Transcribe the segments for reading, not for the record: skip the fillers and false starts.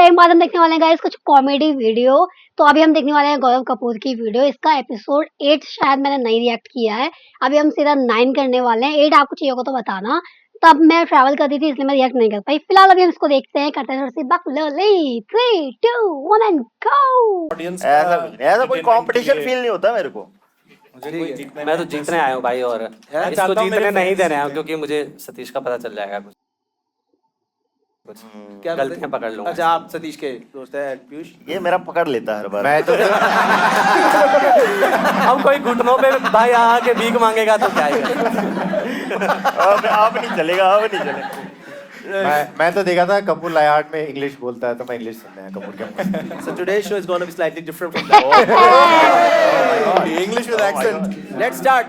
Time बाद हम देखने वाले हैं गाइस कुछ कॉमेडी वीडियो। तो अभी हम देखने वाले हैं गौरव कपूर की वीडियो। इसका एपिसोड 8 शायद मैंने नहीं रिएक्ट किया है। अभी हम सीधा 9 करने वाले हैं। 8 आपको चाहिए होगा तो बताना। तब मैं ट्रैवल कर रही थी इसलिए मैं रिएक्ट नहीं कर पाई। फिलहाल अभी हम इसको देखते हैं, करते हैं थोड़ी सी बकलोली। 3 2 1 एंड गो। ऑडियंस ऐसा कुछ नहीं, ऐसा कोई कंपटीशन फील नहीं होता मेरे को। मुझे कोई जीतने मैं तो जीतने आया हूँ भाई, और इसको जीतने नहीं देने आया हूँ क्योंकि मुझे सतीश का पता चल जाएगा कुछ क्या गलतियां पकड़ लूंगा। अच्छा, आप सतीश के दोस्त हैं पीयूष? ये मेरा पकड़ लेता है हर बार। मैं तो हम कोई घुटनों पे भाई आके भीख मांगेगा तो क्या है। अब नहीं चलेगा, अब नहीं चलेगा। मैं तो देखा था कपूर लाइहार्ट में इंग्लिश बोलता है तो मैं इंग्लिश सुनने आया कपूर के। So today's show is going to be slightly different from that. English with accent. Let's start.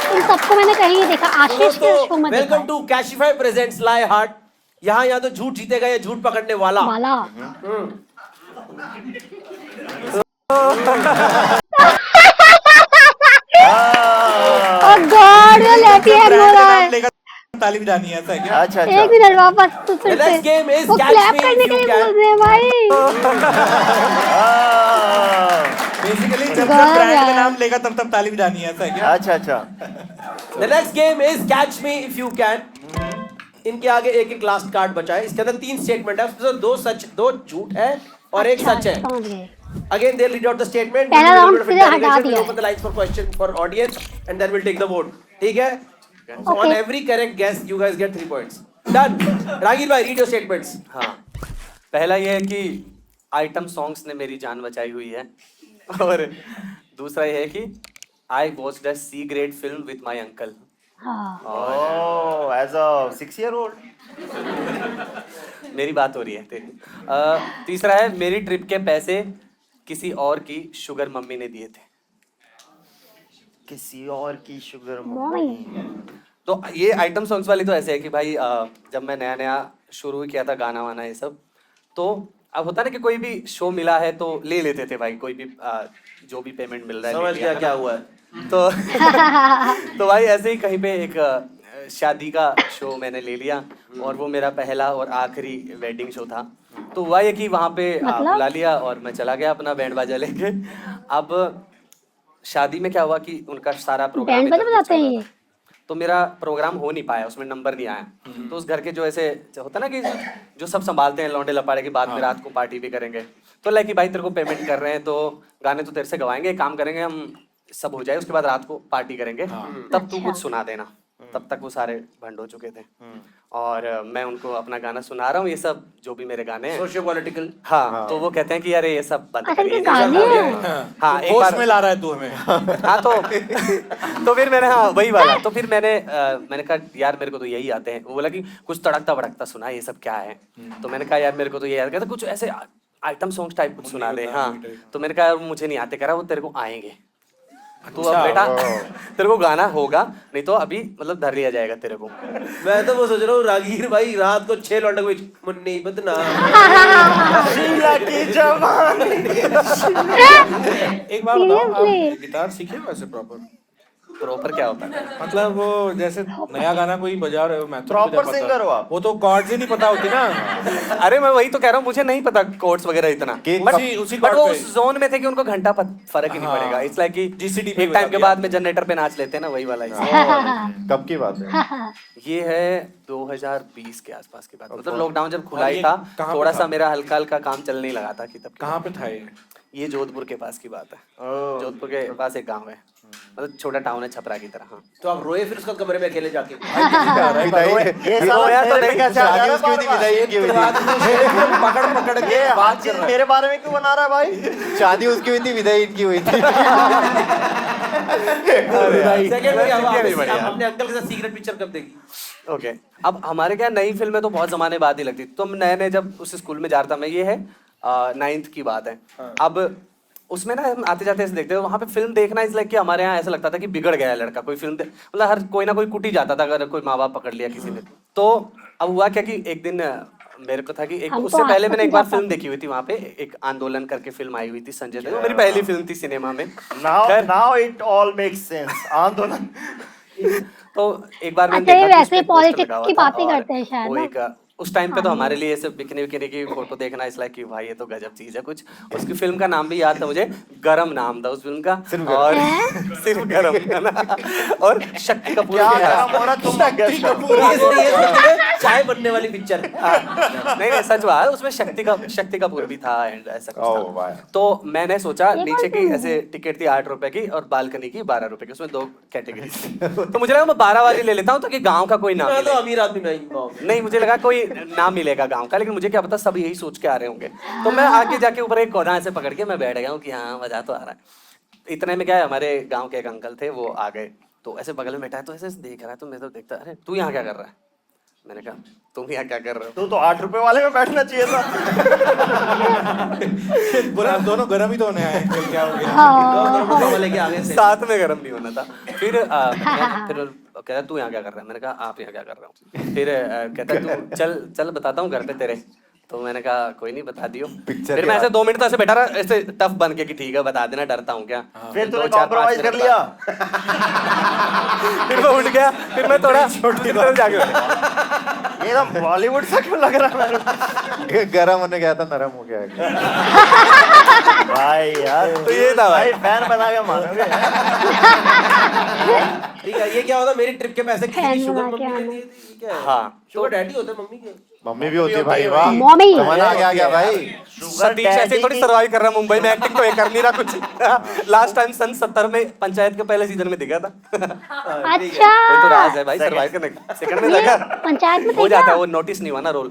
इन सबको मैंने कहीं नहीं देखा। आशीष के शो में देखा welcome to Cashify presents lie heart. यहाँ या तो झूठ जीतेगा या झूठ पकड़ने वाला। वाला। Oh God, वो लेटी है बोला। ताली बजानी है, ऐसा है क्या? अच्छा एक मिनट वापस तू फिर The से। next game is वो catch क्लैप me करने if के you लिए can. बोल रहे हैं भाई। बेसिकली जब God, ब्रांड यार। का नाम लेगा तब ताली बजानी है, ऐसा है क्या? अच्छा अच्छा। The next game is catch me if you can. इनके आगे एक एक लास्ट कार्ड बचा है। इसके अंदर 3 स्टेटमेंट है, उसमें से 2 सच 2 झूठ है और एक सच है। समझ गए। Again they'll read out the statement. पहला We'll do a round bit of सीधे हटा interrogation. दिया We'll open the lines for question for audience and then we'll take the vote. ठीक है? So on Okay. every correct guess you guys get 3 points. Done. रागिर भाई read your statements. हाँ, पहला ये है कि आइटम सॉन्ग्स ने मेरी जान बचाई हुई है, और दूसरा ये है कि I watched a C grade film with my uncle. हाँ। Oh, as a 6 year old। मेरी बात हो रही है तेरी। तीसरा है मेरी ट्रिप के पैसे किसी और की शुगर मम्मी ने दिए थे। किसी और की शुगर मम्मी। तो ये आइटम सॉन्ग्स वाली तो ऐसे है कि भाई जब मैं नया नया शुरू किया था गाना वाना ये सब, तो अब होता ना कि कोई भी शो मिला है तो ले लेते थे भाई, कोई भी जो भी पेमेंट मिल रहा है समझ ले गया लिया, क्या है ना? हुआ है। तो भाई ऐसे ही कहीं पे एक शादी का शो मैंने ले लिया और वो मेरा पहला और आखिरी वेडिंग शो था। तो हुआ ये कि वहाँ पे मतलब? बुला लिया और मैं चला गया अपना बैंड बाजा लेके। अब शादी में क्या हुआ कि उनका सारा प्रोग्राम बैंड बाजा इधर उधर बजाते चल हैं रहा ये? था। तो मेरा प्रोग्राम हो नहीं पाया, उसमें नंबर नहीं आया। तो उस घर के जो ऐसे होता ना कि जो सब संभालते हैं लौंडे लपाड़े के, बाद में रात को पार्टी भी करेंगे, तो लाइक कि भाई तेरे को पेमेंट कर रहे हैं तो गाने तो तेरे से गवाएंगे, काम करेंगे हम, सब हो जाए उसके बाद रात को पार्टी करेंगे, तब तू कुछ सुना देना। तब तक वो सारे भंड हो चुके थे और मैं उनको अपना गाना सुना रहा हूँ, ये सब जो भी मेरे गाने हैं सोशियो पॉलिटिकल। हाँ, तो वो कहते हैं कि अरे ये सब बंद अच्छा, करिए, इनके गाने हैं? हाँ एक होश बार में ला रहा है तू हमें। हाँ तो फिर मैंने, हाँ वही वाला, तो फिर मैंने कहा यार मेरे को तो यही आते हैं। वो बोला कि कुछ तड़कता भड़कता सुना, ये सब क्या है? तो मैंने कहा यार मेरे को तो ये याद, कहता कुछ ऐसे आइटम सॉन्ग्स टाइप कुछ सुना दे। हाँ, तो मैंने कहा यार मुझे नहीं आते, कह रहा वो तेरे को आएंगे। तो अब बेटा तेरे को गाना होगा, नहीं तो अभी मतलब धर लिया जाएगा तेरे को। मैं तो वो सोच रहा हूँ रागीर भाई रात को 6 लौंडे को मुन्नी बदना शीला की जवानी। एक बार बताओ, आप Seriously? गिटार सीखे वैसे प्रॉपर? प्रॉपर क्या होता है? मतलब वो जैसे नया गाना कोई बजा रहे हो, मैं तो Proper नहीं बजा पाता। singer हो आप? वो तो कॉर्ड्स ही नहीं पता होती ना। अरे मैं वही तो कह रहा हूँ, मुझे नहीं पता कोड्स वगैरह इतना, बट उसी बट chord वो पे। उस जोन में थे कि उनको घंटा फर्क ही नहीं हाँ। पड़ेगा। इट्स लाइक कि GCD पे एक टाइम बजा के दिया। बाद में जनरेटर पे नाच लेते हैं ना, वही वाला ही। कब की बात है? ये है 2020 के आसपास की बात, मतलब लॉकडाउन जब खुला और ही ये था, कहाँ पे थोड़ा था? सा मेरा हल्का हल्का काम चलने ही लगा था कि तब। कहाँ पे था ये? ये जोधपुर के पास की बात है। जोधपुर के पास एक गांव है, मतलब छोटा टाउन है छपरा की तरह। हाँ, तो आप रोए फिर उसका कमरे में अकेले जाके? ये रोया तो नहीं, कैसे आ रहा है? पकड़ पकड़ के ये बात आज कर रहा है। मेरे बारे में क्यों बना रहा है भाई? शादी उसकी हुई थी, विदाई इनकी हुई थी। सेकंड में ये भी बढ़िया। आप अपने अंकल के साथ सीक्रेट पिक्चर कब देखी? ओके। अब हमारे क्या नई फिल्में तो बहुत जमाने बाद ही लगती, तो हम नए नए जब उस स्कूल में जा रहा था मैं, ये है 9th की बात है। अब उसमें ना हम आते जाते ऐसे देखते हैं, वहाँ पे फिल्म देखना इस लाइक कि हमारे यहाँ ऐसा लगता था कि बिगड़ गया है लड़का, कोई फिल्म मतलब हर कोई ना कोई कुटी जाता था अगर कोई माँ बाप पकड़ लिया किसी ने। तो अब हुआ क्या कि एक दिन मेरे को था कि एक, उससे पहले मैंने एक बार फिल्म देखी हुई थी वहाँ पे, एक आंदोलन करके फिल्म आई हुई थी संजय दत्त, मेरी पहली फिल्म थी सिनेमा में। Now it all makes sense. आंदोलन तो एक बार मैंने अच्छा, ये देखा कि वैसे उस पे पोस्टर पॉलिटिक्स लगा हुआ की था बातें और करते हैं शायद वो ना? एक उस टाइम पे तो हाँ, हमारे लिए ऐसे बिकनी बिकनी की फोटो देखना इसलिए कि भाई ये तो गजब चीज है कुछ। उसकी फिल्म का नाम भी याद था मुझे, गरम नाम था उस फिल्म का। सिर्फ गरम। और सिर्फ गरम है ना। और शक्ति कपूर क्या के गरम साथ- हो रहा तुम guess करो। ये चाय बनने वाली पिक्चर है। नहीं नहीं सच बात, उसमें शक्ति कपूर भी था एंड ऐसा कुछ ओह, था। वाह। तो मैंने सोचा ये नीचे कौन की सी ऐसे टिकट थी 8 रुपए की और बालकनी की 12 रुपए की, उसमें 2 कैटेगरी तो मुझे लगा मैं 12 वाली ले लेता हूँ ताकि गांव का कोई नाम मैं तो मिले। अमीर आदमी नहीं। नहीं मुझे लगा कोई नाम मिलेगा गांव का, लेकिन मुझे क्या पता सब यही सोच के आ रहे होंगे। तो मैं आगे जाके ऊपर एक कोना ऐसे पकड़ के मैं बैठ गया हूँ कि हाँ मजा तो आ रहा है। इतने में क्या है, हमारे गांव के एक अंकल थे, वो आ गए तो ऐसे बगल में बैठा है तो ऐसे देख रहा है, तो मैं तो देखता अरे तू यहाँ क्या कर रहा है। मैंने कहा तुम यहाँ क्या कर रहे हो। तू तो 8 रुपए वाले में बैठना चाहिए था। बोला दोनों गरम ही तो होने आए, फिर क्या हो गया? हाँ, लेके आगे से साथ में गर्म नहीं होना था। फिर फिर कहता तू यहाँ क्या कर रहा है। मैंने कहा आप यहाँ क्या कर रहे हो। फिर कहता तू चल चल बताता हूँ घर पे तेरे। तो मैंने कहा कोई नहीं बता दियो। पिक्चर फिर के मैं ऐसे बाद। 2 मिनट तो ऐसे बैठा रहा ऐसे टफ बन के कि ठीक है बता देना, डरता हूँ क्या। फिर तूने 2, 4, 5 कॉम्प्रोमाइज कर मिनट लिया। फिर मैं उठ गया, फिर मैं थोड़ा दूसरी तरफ जाके उठ गया। ये तो बॉलीवुड सा क्यों लग रहा है मेरे को? गरम होने गया था, नरम हो गया है। भाई यार तो ये था भाई। फैन बना के मारोगे। ठीक है। ये क्या होता, मेरी ट्रिप के पैसे किसी की फैन शुगर बना के मम्मी ने आना। दिए थे, ये क्या है? हाँ, शुगर डैडी होता है मम्मी के। मम्मी भी होती है भाई, वाह। मम्मी। जमाना आ गया भाई। सतीश ऐसे थोड़ी सर्वाइव कर रहा है मुंबई में, एक्टिंग तो ये कर नहीं रहा कुछ। लास्ट टाइम सन 70 में पंचायत के पहले सीजन में दिखा था। अच्छा, वही तो राज है भाई सर्वाइव करने का। सेकंड में ये लगा पंचायत में हो देखा? जाता है, वो नोटिस नहीं हुआ ना रोल।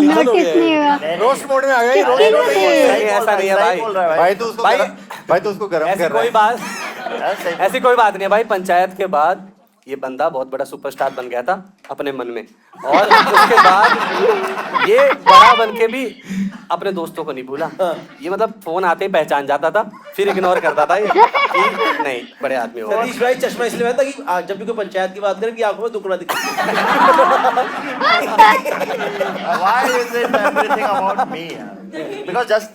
नोटिस नहीं हुआ। रोस्ट मोड में आ गई, रोस्ट किसकी मोड में। थी? ऐसा नहीं है भाई। भाई तो उसको भाई- भाई तो उसको गरम ऐसी कर रहा कोई है। बात ऐसी कोई बात नहीं है भाई। पंचायत के बाद ये बंदा बहुत बड़ा सुपरस्टार बन गया था अपने मन में, और उसके बाद ये बड़ा बन के भी अपने दोस्तों को नहीं भूला। ये मतलब फोन आते ही पहचान जाता था, फिर इग्नोर करता था ये कि नहीं बड़े आदमी हो। सतीश भाई चश्मा इसलिए पहनता कि जब भी कोई पंचायत की बात करें कि आंखों में दुखना दिखे। Why is it everything about me? Because just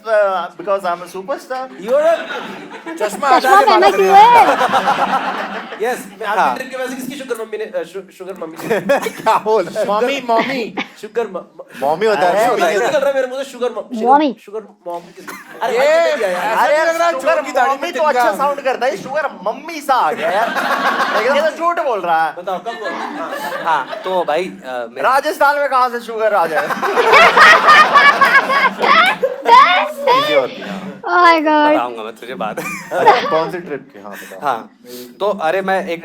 because I'm a superstar. चश्मा चश्मा पहना क्यों है? यस, मैं हाँ। आपकी ट्रिप के पैसे किसकी शुगर मम्मी ने शुगर मम्मी ने क्या बोल रहा है? मम्मी शुगर मम्मी होता है, अरे, नहीं निकल रहा है मेरे मुंह से शुगर मम्मी। शुगर मॉम अरे भाई कितने दिया यार। अरे लग रहा है शुगर चोर की दाढ़ी में मम्मी तो तिनका। अच्छा साउंड करता है, शुगर मम्मी सा आ गया यार। लेकिन ये तो झूठ बोल रहा है। बताओ कब हाँ। हाँ तो भाई राजस्थान में कहाँ से शुगर आ जाए? इजी होती है। Oh my God. बताऊंगा मैं तुझे बात। अच्छा, कौन सी ट्रिप की? हाँ बताओ। हाँ तो अरे मैं एक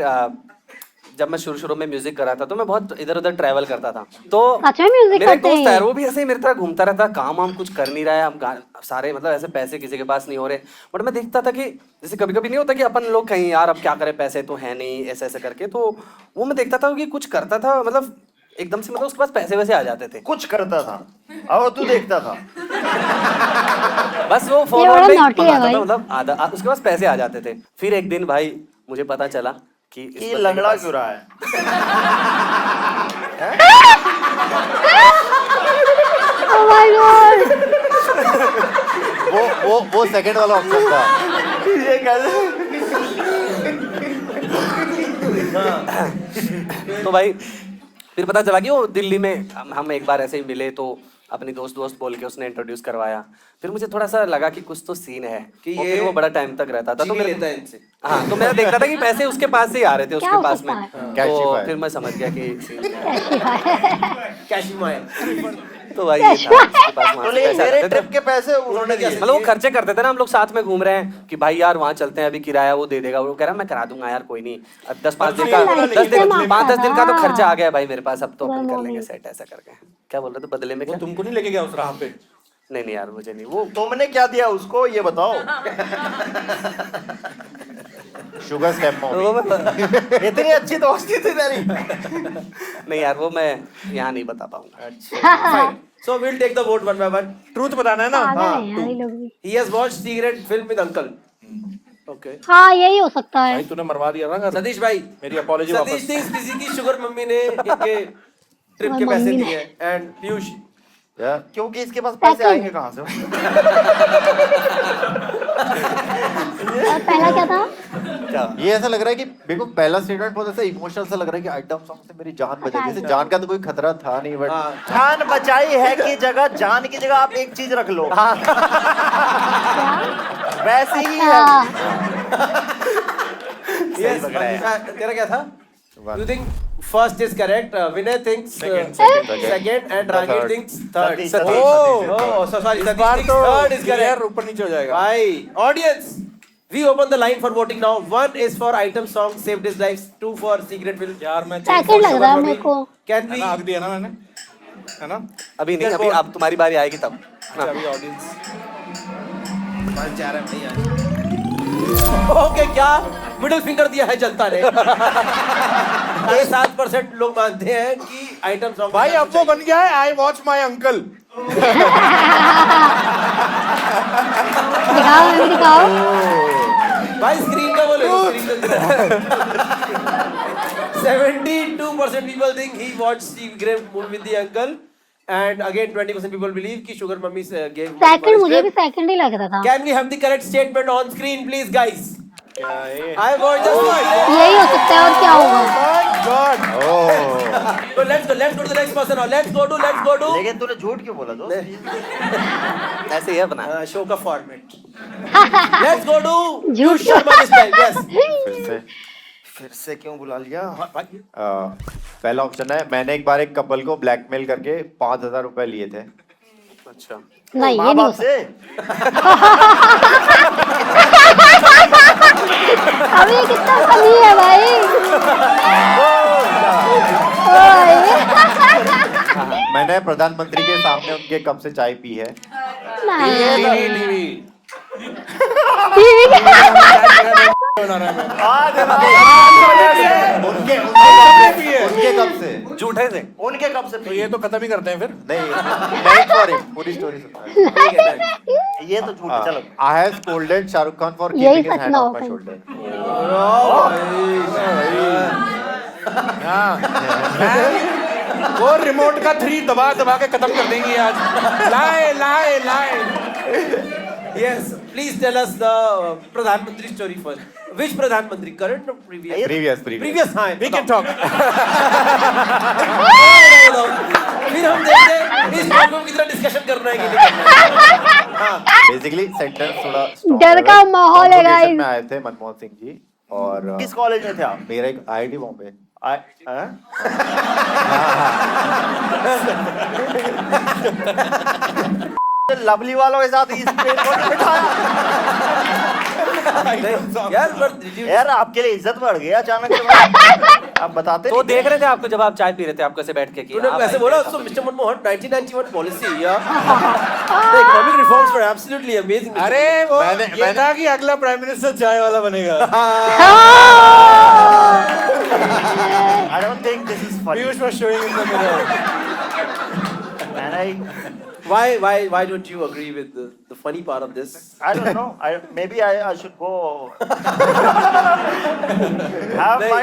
जब मैं शुरू में म्यूजिक कर रहा था तो मैं बहुत इधर उधर ट्रैवल करता था। तो सच में म्यूजिक मेरा एक करते दोस्त है हैं? वो भी ऐसे ही मेरी तरह घूमता रहता, काम वाम कुछ कर नहीं रहा है, हम सारे मतलब ऐसे पैसे किसी के पास नहीं हो रहे। बट मैं देखता था कि जैसे कभी कभी नहीं होता कि अपन लोग कहीं यार अब क्या करें, पैसे तो है नहीं, ऐसे ऐसे करके। तो वो मैं देखता था कि कुछ करता था, मतलब एकदम से मतलब उसके पास पैसे वैसे आ जाते थे। कुछ करता था और तू देखता था। बस वो फोन ये बड़ा पे naughty है मंगाता भाई। था, मतलब उसके पास पैसे आ जाते थे। फिर एक दिन भाई मुझे पता चला कि इस ये बंदे के लंगड़ा पास- क्यों रहा है? Oh my God. वो सेकंड वाला ऑप्शन था। ये कैसे? तो भाई फिर पता चला कि वो दिल्ली में हम एक बार ऐसे ही मिले, तो अपनी दोस्त बोल के उसने इंट्रोड्यूस करवाया। फिर मुझे थोड़ा सा लगा कि कुछ तो सीन है कि और ये फिर वो बड़ा टाइम तक रहता था तो चीनी मेरे लेता है इनसे। हाँ तो मैं देखता था कि पैसे उसके पास से ही आ रहे थे क्या उसके हो पास सकता में। है? तो कैशिफाई। फिर मैं समझ गया कि सीन क्या है। कैशिमायर। तो भाई ये था, उसके पास वहाँ तो से लेकिन पैसे मेरे आते थे। ट्रिप के पैसे उन्होंने दिए। मतलब वो खर्चे करते थे ना, हम लोग साथ में घूम रहे हैं कि भाई यार वहाँ चलते हैं, अभी किराया वो दे देगा। वो कह रहा मैं करा दूंगा यार कोई नहीं, अब 10-5 दिन का अच्छा, 10 दिन इससे 5-10 दिन का तो मांगता खर्चा आ गया भाई मेरे पास, अब तो अपन पूरा कर मम्मी। लेंगे सेट ऐसा करके। क्या बोल रहे थे बदले में? वो क्या? तुमको नहीं लेके गया उस राह पे? नहीं यार मुझे नहीं। वो तुमने क्या दिया उसको ये बताओ। Sugar step mummy. वो मैं इतनी अच्छी दोस्ती थी तेरी। नहीं यार वो मैं यहाँ नहीं बता पाऊंगा। Fine. So we'll take the vote one by one. Truth बताना है ना? पागल हाँ, है यार ये लोग भी। He has watched secret film with uncle. Okay. हाँ यही हो सकता है। भाई तूने मरवा दिया ना। सतीश भाई, मेरी अपॉलॉजी सतीश वापस। थिंग्स किसी की शुगर मम्मी ने इनके ट्रिप के मम्मी पैसे ने। दिए एंड पीयूष या क्योंकि इसके पास पैसे Packing. आएंगे कहाँ से? और पहला क्या था? ये ऐसा लग रहा है कि मेरे को पहला स्टेटमेंट बहुत ऐसा इमोशनल सा लग रहा है कि आइटम सॉन्ग से मेरी जान बच गई। जैसे जान का तो कोई खतरा था नहीं, बट हाँ, जान बचाई है की जगह, जान की जगह आप एक चीज रख लो। वैसे ही है। yes, लग रहा है। तेरा क्या था? One. You think first is correct. Vinay thinks second, and Ragir third. thinks third. Satish. Oh, so sorry. इस Satish बार thinks तो third is clear correct. ऊपर नीचे हो जाएगा। Bye, audience. We open the line for voting now. 1 is for item song saved his life. 2 for secret film. यार मैं second लग रहा है मेरे को। Can है we? ना, आग दिया ना मैंने, है ना? अभी नहीं, अभी अब तुम्हारी बारी आएगी तब। अभी ऑडियंस ओके, क्या मिडिल फिंगर दिया है जनता ने? 7% लोग मानते हैं कि आइटम सॉन्ग। भाई अब वो बन गया है आई वॉच माई अंकल। दिखाओ दिखाओ। भाई स्क्रीन का बोले, स्क्रीन का 72% people think he watched Steve Graham movie with the uncle, and again 20% people believe कि sugar mummy gave सेकंड मुझे भी सेकंड ही लग रहा था। Can we have the correct statement on screen please guys? क्या है? I want just यही हो सकता है, और क्या होगा? God oh so let's go to the next person now. Let's go to लेकिन तूने झूठ क्यों बोला दोस्त? ऐसे ही है बना। शो का फॉर्मेट। Let's go to झूठ। Sharma this time. Yes. फिर से क्यों बुला लिया? पहला ऑप्शन है, मैंने एक बार एक कपल को ब्लैकमेल करके 5,000 रुपए लिए थे। अच्छा, नहीं, ये माँ नहीं हो बाप से? अभी ये कितना फनी है भाई। मैंने प्रधानमंत्री के सामने उनके कप से चाय पी है। टीवी उनके उनके कप से। झूठे थे। उनके कब से? तो ये तो खत्म ही करते हैं फिर। नहीं सॉरी, पूरी स्टोरी सुनना। ये तो झूठ है, चलो। I have scolded Shahrukh Khan for यही keeping his सच hand ना on हो my फिर। shoulder. वो रिमोट का 3 दबा दबा के खत्म कर देंगे आज। लाए लाए लाए। Yes, please tell us the Pradhan Mantri story first. Which Pradhan Mantri? Current or previous? Previous. Previous, हाँ। We can talk. फिर हम देखते हैं इस टॉपिक को कितना डिस्कशन करना है कि नहीं करना है। हाँ। Basically sentence थोड़ा strong डर है। का माहौल है Convocation guys। में आए थे मनमोहन सिंह जी और किस कॉलेज में थे आप? मेरा एक IIT बॉम्बे। लवली वालों के साथ इस पे कौन बिठाया? यार पर did you- यार आपके लिए इज्जत बढ़ गई अचानक से। आप बताते तो नहीं देख रहे थे आपको जब आप चाय पी रहे थे, आपको ऐसे बैठ के तूने ऐसे बोला so Mr. Manmohan 1991 policy या the economic reforms were absolutely amazing. अरे वो मैंने- ये था कि अगला प्राइम मिनिस्टर चाय वाला बनेगा। I don't think this is funny. Piyush was showing in the mirror. And Why don't you agree with the funny part of this? I don't know. Maybe I should go. Have my.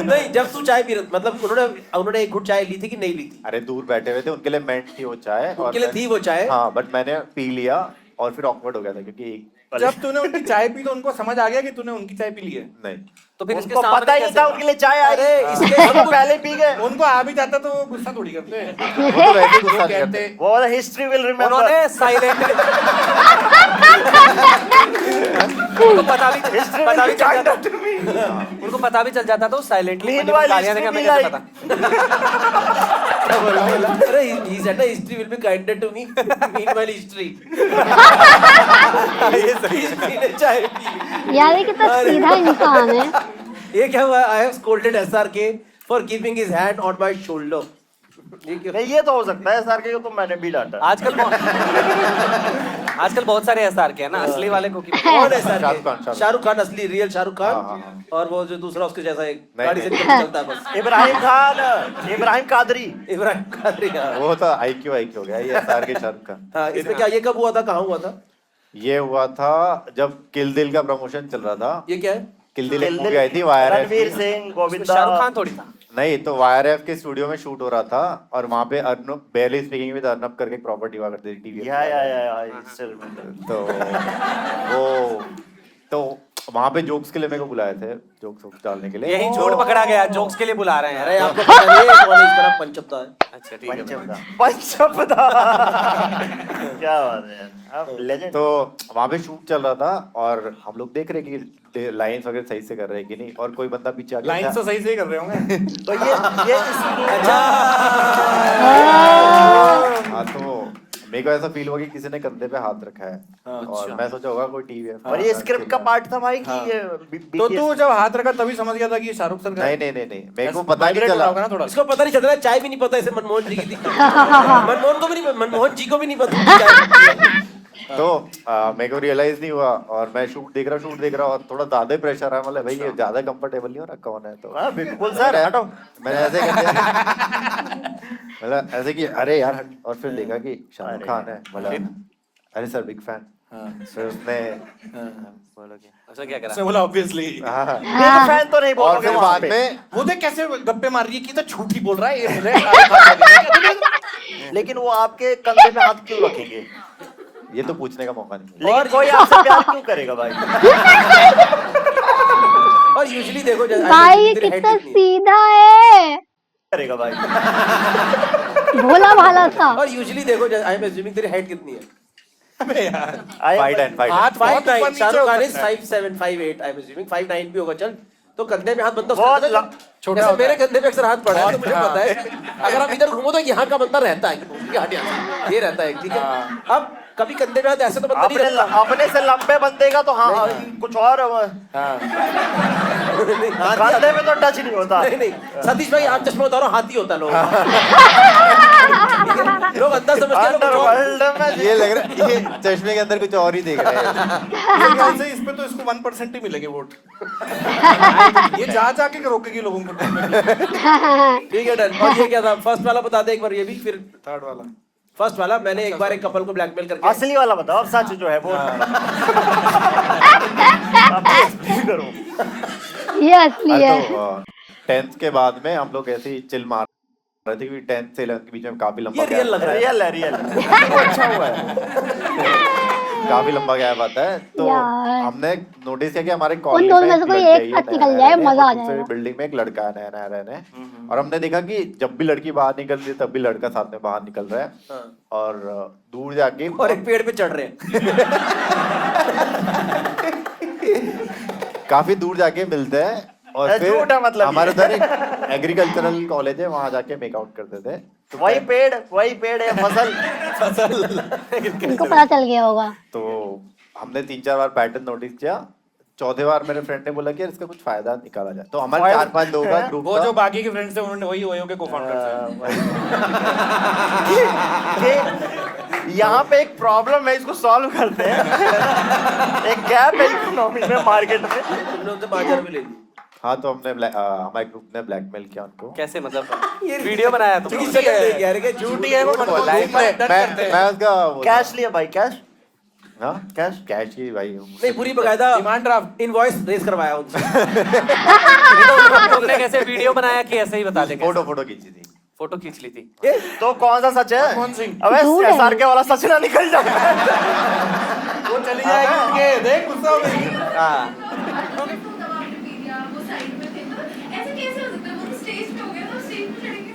नहीं, जब तू चाय P रहा मतलब उन्होंने एक घुट चाय ली थी कि नहीं ली थी? अरे दूर बैठे हुए थे, उनके लिए मेंट थी वो चाय। और उनके लिए मैं- थी वो चाय? हाँ, बट मैंने पी लिया और फिर awkward हो गया था क्योंकि जब तूने उनकी चाय पी तो उनको समझ आ गया कि तूने उनकी चाय पी ली है। नहीं, तो फिर इसके उनको सामने पता ही नहीं था कैसे- उनके लिए चाय आई। अरे, इसके हम तो पहले पी गए। उनको आ भी जाता तो वो गुस्सा थोड़ी करते। वो तो वैसे ही गुस्सा नहीं कहते करते। वो वाला हिस्ट्री विल रिमेंबर। उन्होंने साइलेंटली उनको पता भी चल जाता, उनको पता भी चल जाता तो साइलेंटली Meanwhile, गालियां देंगे, हमें history कैसे be पता। अरे he said ना history will be kinder to me. Meanwhile history. ये सही है चाय पी। यार ये कितना सीधा इंसान है। ये क्या हुआ? I have scolded SRK for keeping his hand on my shoulder. ये क्यों? नहीं ये तो हो सकता है सर के, तो मैंने भी डांटा। आजकल बहुत सारे एसआर के हैं ना, असली वाले को की कौन है शाहरुख खान, SRK? शाहरुख खान असली रियल शाहरुख खान। हाँ, हाँ। और वो जो दूसरा उसके जैसा एक नहीं, गाड़ी से नहीं। निकल चलता है बस। इब्राहिम कादरी। इब्राहिम कादरी। हाँ। वो तो IQ हो गया ये SR के शाहरुख खान। हाँ, इसमें क्या ये कब हुआ था, कहाँ हुआ था? ये हुआ था जब किल दिल का प्रमोशन चल रहा था। ये क्या है? किल दिल एक मूवी आई थी YRF रणवीर की। सिंह, गोविंदा। शाहरुख खान थोड़ी था। नहीं, तो YRF के स्टूडियो में शूट हो रहा था और वहाँ पे अर्नब बेयरली स्पीकिंग विद अर्नब करके एक प्रॉपर्टी हुआ करती थी टीवी। या, I still remember. तो वहाँ पे जोक्स के लिए मेरे को बुलाए थे, जोक्स डालने के लिए। यही झूठ पकड़ा गया, जोक्स के लिए बुला रहे हैं। अरे आपको पता नहीं है कौन इस तरह पंचपदा है। अच्छा ठीक है। पंचपदा क्या बात है यार, आप लेजेंड। तो वहाँ पे शूट चल रहा था और हम लोग देख रहे कि लाइंस वगैरह सही से कर रहे हैं कि नहीं, और कोई बंदा पीछे आ गया लाइन तो सही से ही कर रहे होंगे। तो ये अच्छा हाँ, तो मेरे को ऐसा फील हुआ कि किसी ने कंधे पे हाथ रखा है और मैं सोचा होगा कोई टीवी है। और ये स्क्रिप्ट का पार्ट था भाई कि ये तो तू जब हाथ रखा तभी समझ गया था कि ये शाहरुख सर का है? नहीं मेरे को पता नहीं चला। होगा ना थोड़ा। इसको पता नहीं चल रहा है, चाय भी नहीं पता इसे मनमोहन जी की थी। मनमोहन जी को भी नहीं पता चाय पीती है। तो मेरे को रियलाइज नहीं हुआ और मैं शूट देख रहा और थोड़ा ज्यादा प्रेशर है, मतलब भाई ये ज्यादा कंफर्टेबल नहीं हो रहा, कौन है तो हाँ बिल्कुल सर हटो। मैंने ऐसे मतलब ऐसे कि अरे यार हट, और फिर देखा कि शाहरुख खान है, मतलब अरे सर बिग फैन। फिर उसने बोला कि अच्छा क्या करा? उसने बोला ऑब्वियसली। हाँ बिग फैन तो नहीं और बोलोगे फिर वहाँ बाद पे। में वो देख कैसे गप्पे मार रही है कि तो झूठी बोल रहा है ये मुझे शाहरुख खान का नहीं। लेकिन वो आपके कंधे पे हाथ क्यों रखेंगे? ये तो पूछने का मौका नहीं मिला। लेकिन कोई आपसे प्यार क्यों करेगा भाई? और यूजुअली देखो भाई कितना सीधा है, करेगा भाई? भोला भाला सा। और यूजुअली देखो आई एम अज्यूमिंग तेरी हाइट कितनी है? अबे यार फाइट एंड हाथ बहुत ऊपर 5'9", नीचे शाहरुख हो खान इज सकता है। 5'7", 5'8", आई एम अज्यूमिंग 5'9" भी होगा चल। तो कंधे में हाथ बंदा बहुत छोटा छोटा जैसे होता मेरे है। कंधे पे अक्सर हाथ पड़ा है तो मुझे हाँ। पता है अगर आप इधर घूमो तो यहाँ का बंदा रहता है कि हट यहाँ ये रहता है, ठीक है। अब कभी कंधे में हाथ ऐसे तो बंदा नहीं रहता। अपने से लंबे बंदे का तो हाँ कुछ और नहीं, हाथी कंधे में तो टच नहीं होता। नहीं सतीश भाई आप चश्मा उतारो, हाथी होता है लोगों का। लोग अंदर समझते हैं लोग कुछ और। अंडरवर्ल्ड में ये लग रहा है ये चश्मे के अंदर कुछ और ही देख रहे हैं। मेरे ख्याल से इस पे तो इसको 1% ही मिलेंगे वोट। ये जा जाके रोकेगी लोगों को। ठीक है डन। और ये क्या था फर्स्ट वाला बता दे एक बार ये भी, फिर थर्ड वाला फर्स्ट वाला मैंने एक बार एक कपल को ब्लैकमेल करके असली वाला बताओ, अब सच जो है वो अब explain करो। ये असली है। तो 10th के बाद में हम लोग ऐसे ही चिल मार रहे थे क्योंकि 10th से 11th के बीच में काफी लंबा ये रियल लग रहा है। रियल है रियल अच्छा हुआ है। काफी लंबा गैप आता है। तो यार। हमने नोटिस किया कि हमारे कॉलेज दोनों में से कोई एक साथ निकल जाए, मजा आ जाएगा। बिल्डिंग में एक लड़का है नया रहने, और हमने देखा कि जब भी लड़की बाहर निकल रही है तब भी लड़का साथ में बाहर निकल रहा है और दूर जाके और एक पेड़ पे चढ़ रहे हैं। काफी दूर जाके मिलते हैं और झूठ फिर है मतलब हमारे ये। उधर एक एग्रीकल्चरल कॉलेज है, वहां जाके मेकआउट करते थे। तो वही पेड़ है फसल। इनको पता चल गया होगा। तो हमने 3-4 बार पैटर्न नोटिस किया। चौथे बार मेरे फ्रेंड ने बोला कि यार इसका कुछ फायदा निकाला जाए। तो हमारे फायदा- 4-5 लोगों का ग्रुप वो था। जो बाकी के फ्रेंड्स थे उन्होंने वही ओयो के को-फाउंडर कि यहाँ पे एक प्रॉब्लम है, इसको सॉल्व करते हैं। एक गैप है इकोनॉमी में, मार्केट में। तुमने उनसे 5,000 भी ले ली। हाँ तो हमने हमारे ग्रुप ने ब्लैकमेल किया उनको। कैसे मतलब वीडियो बनाया तो किस जगह देख यार के झूठी है वो बोला, लाइव में मैं उसका कैश लिया भाई, कैश हाँ कैश कैश की भाई नहीं पूरी बकायदा डिमांड ड्राफ्ट इनवॉइस रेज करवाया उनसे। तुमने कैसे वीडियो बनाया कि ऐसे ही बता दे? फोटो खींची थी। फोटो खींच ली थी। तो कौन सा सच है? मनमोहन सिंह। अबे झूठ है। SRK वाला सच ना निकल जाए। वो चली जाएगी उनके, देख गुस्सा हो गई। हाँ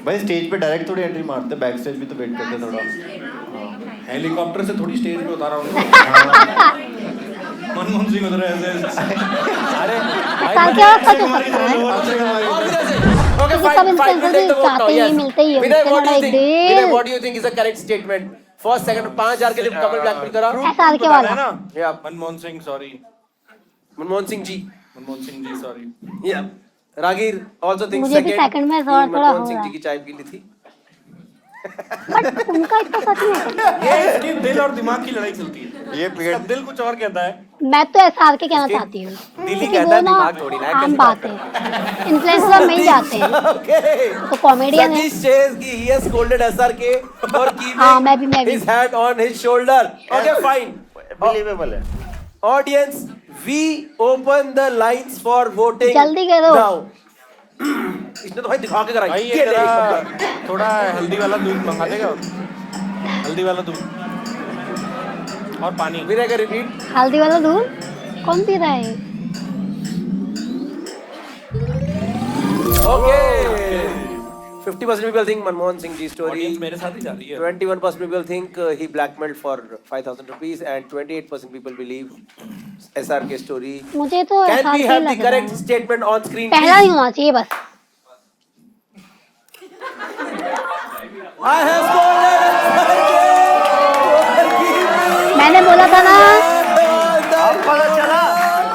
भाई स्टेज पे डायरेक्ट थोड़ी एंट्री मारते, बैक स्टेज भी तो वेट करते थोड़ा। हेलीकॉप्टर से थोड़ी स्टेज पे उतारा उनको। मनमोहन सिंह उधर ऐसे अरे ऐसा क्या सच हो सकता है? Okay, सब fine, fine. Instances We'll take the vote now. चाहते ही Yes. मिलते ही हैं, Vinay, उसके what do you लड़ाई think? दिल। Vinay, what do you think is a correct statement? First, second, 5,000 के लिए कपल ब्लैकमेल करा। SRK वाला। है ना? Yeah. Manmohan Singh sorry, Manmohan Singh ji. Manmohan Singh ji sorry. Yeah. रागीर also thinks मुझे भी second second में कि थोड़ा मनमोहन हो सिंह रहा जी की चाय पी ली थी। बट उनका इतना सच नहीं हो सकता। ये इसकी दिल और दिमाग की लड़ाई चलती है। ये इसका पेड़ दिल कुछ और कहता है। मैं तो SRK कहना चाहती हूँ, दिल ही क्योंकि कहता वो है, ना दिमाग थोड़ी ना है, आम कैसी बात है, इन्फ्लुएंसर में ही जाते हैं, Okay. तो कॉमेडियन है। Satish says he has scolded SRK for हाँ, मैं भी। keeping his hand on his shoulder. Okay, fine. Believable है। Audience, we open the lines for voting. जल्दी करो। Now. इसने तो भाई दिखा के करा। भाई ये तेरा थोड़ा हल्दी वाला दूध मंगा देगा? हल्दी वाला दूध और पानी। विनय का रिपीट। हल्दी वाला दूध कौन पी रहा है? Okay. 50% people think Manmohan Singh ji story. Audience मेरे साथ ही जा रही है. 21% people think he blackmailed for 5,000 rupees, and 28% people believe SRK story. मुझे तो Can ऐसा we ही have the लग रहा correct है। statement on screen? पहला नहीं होना चाहिए बस। I have scolded. मैंने बोला था ना अब पता चला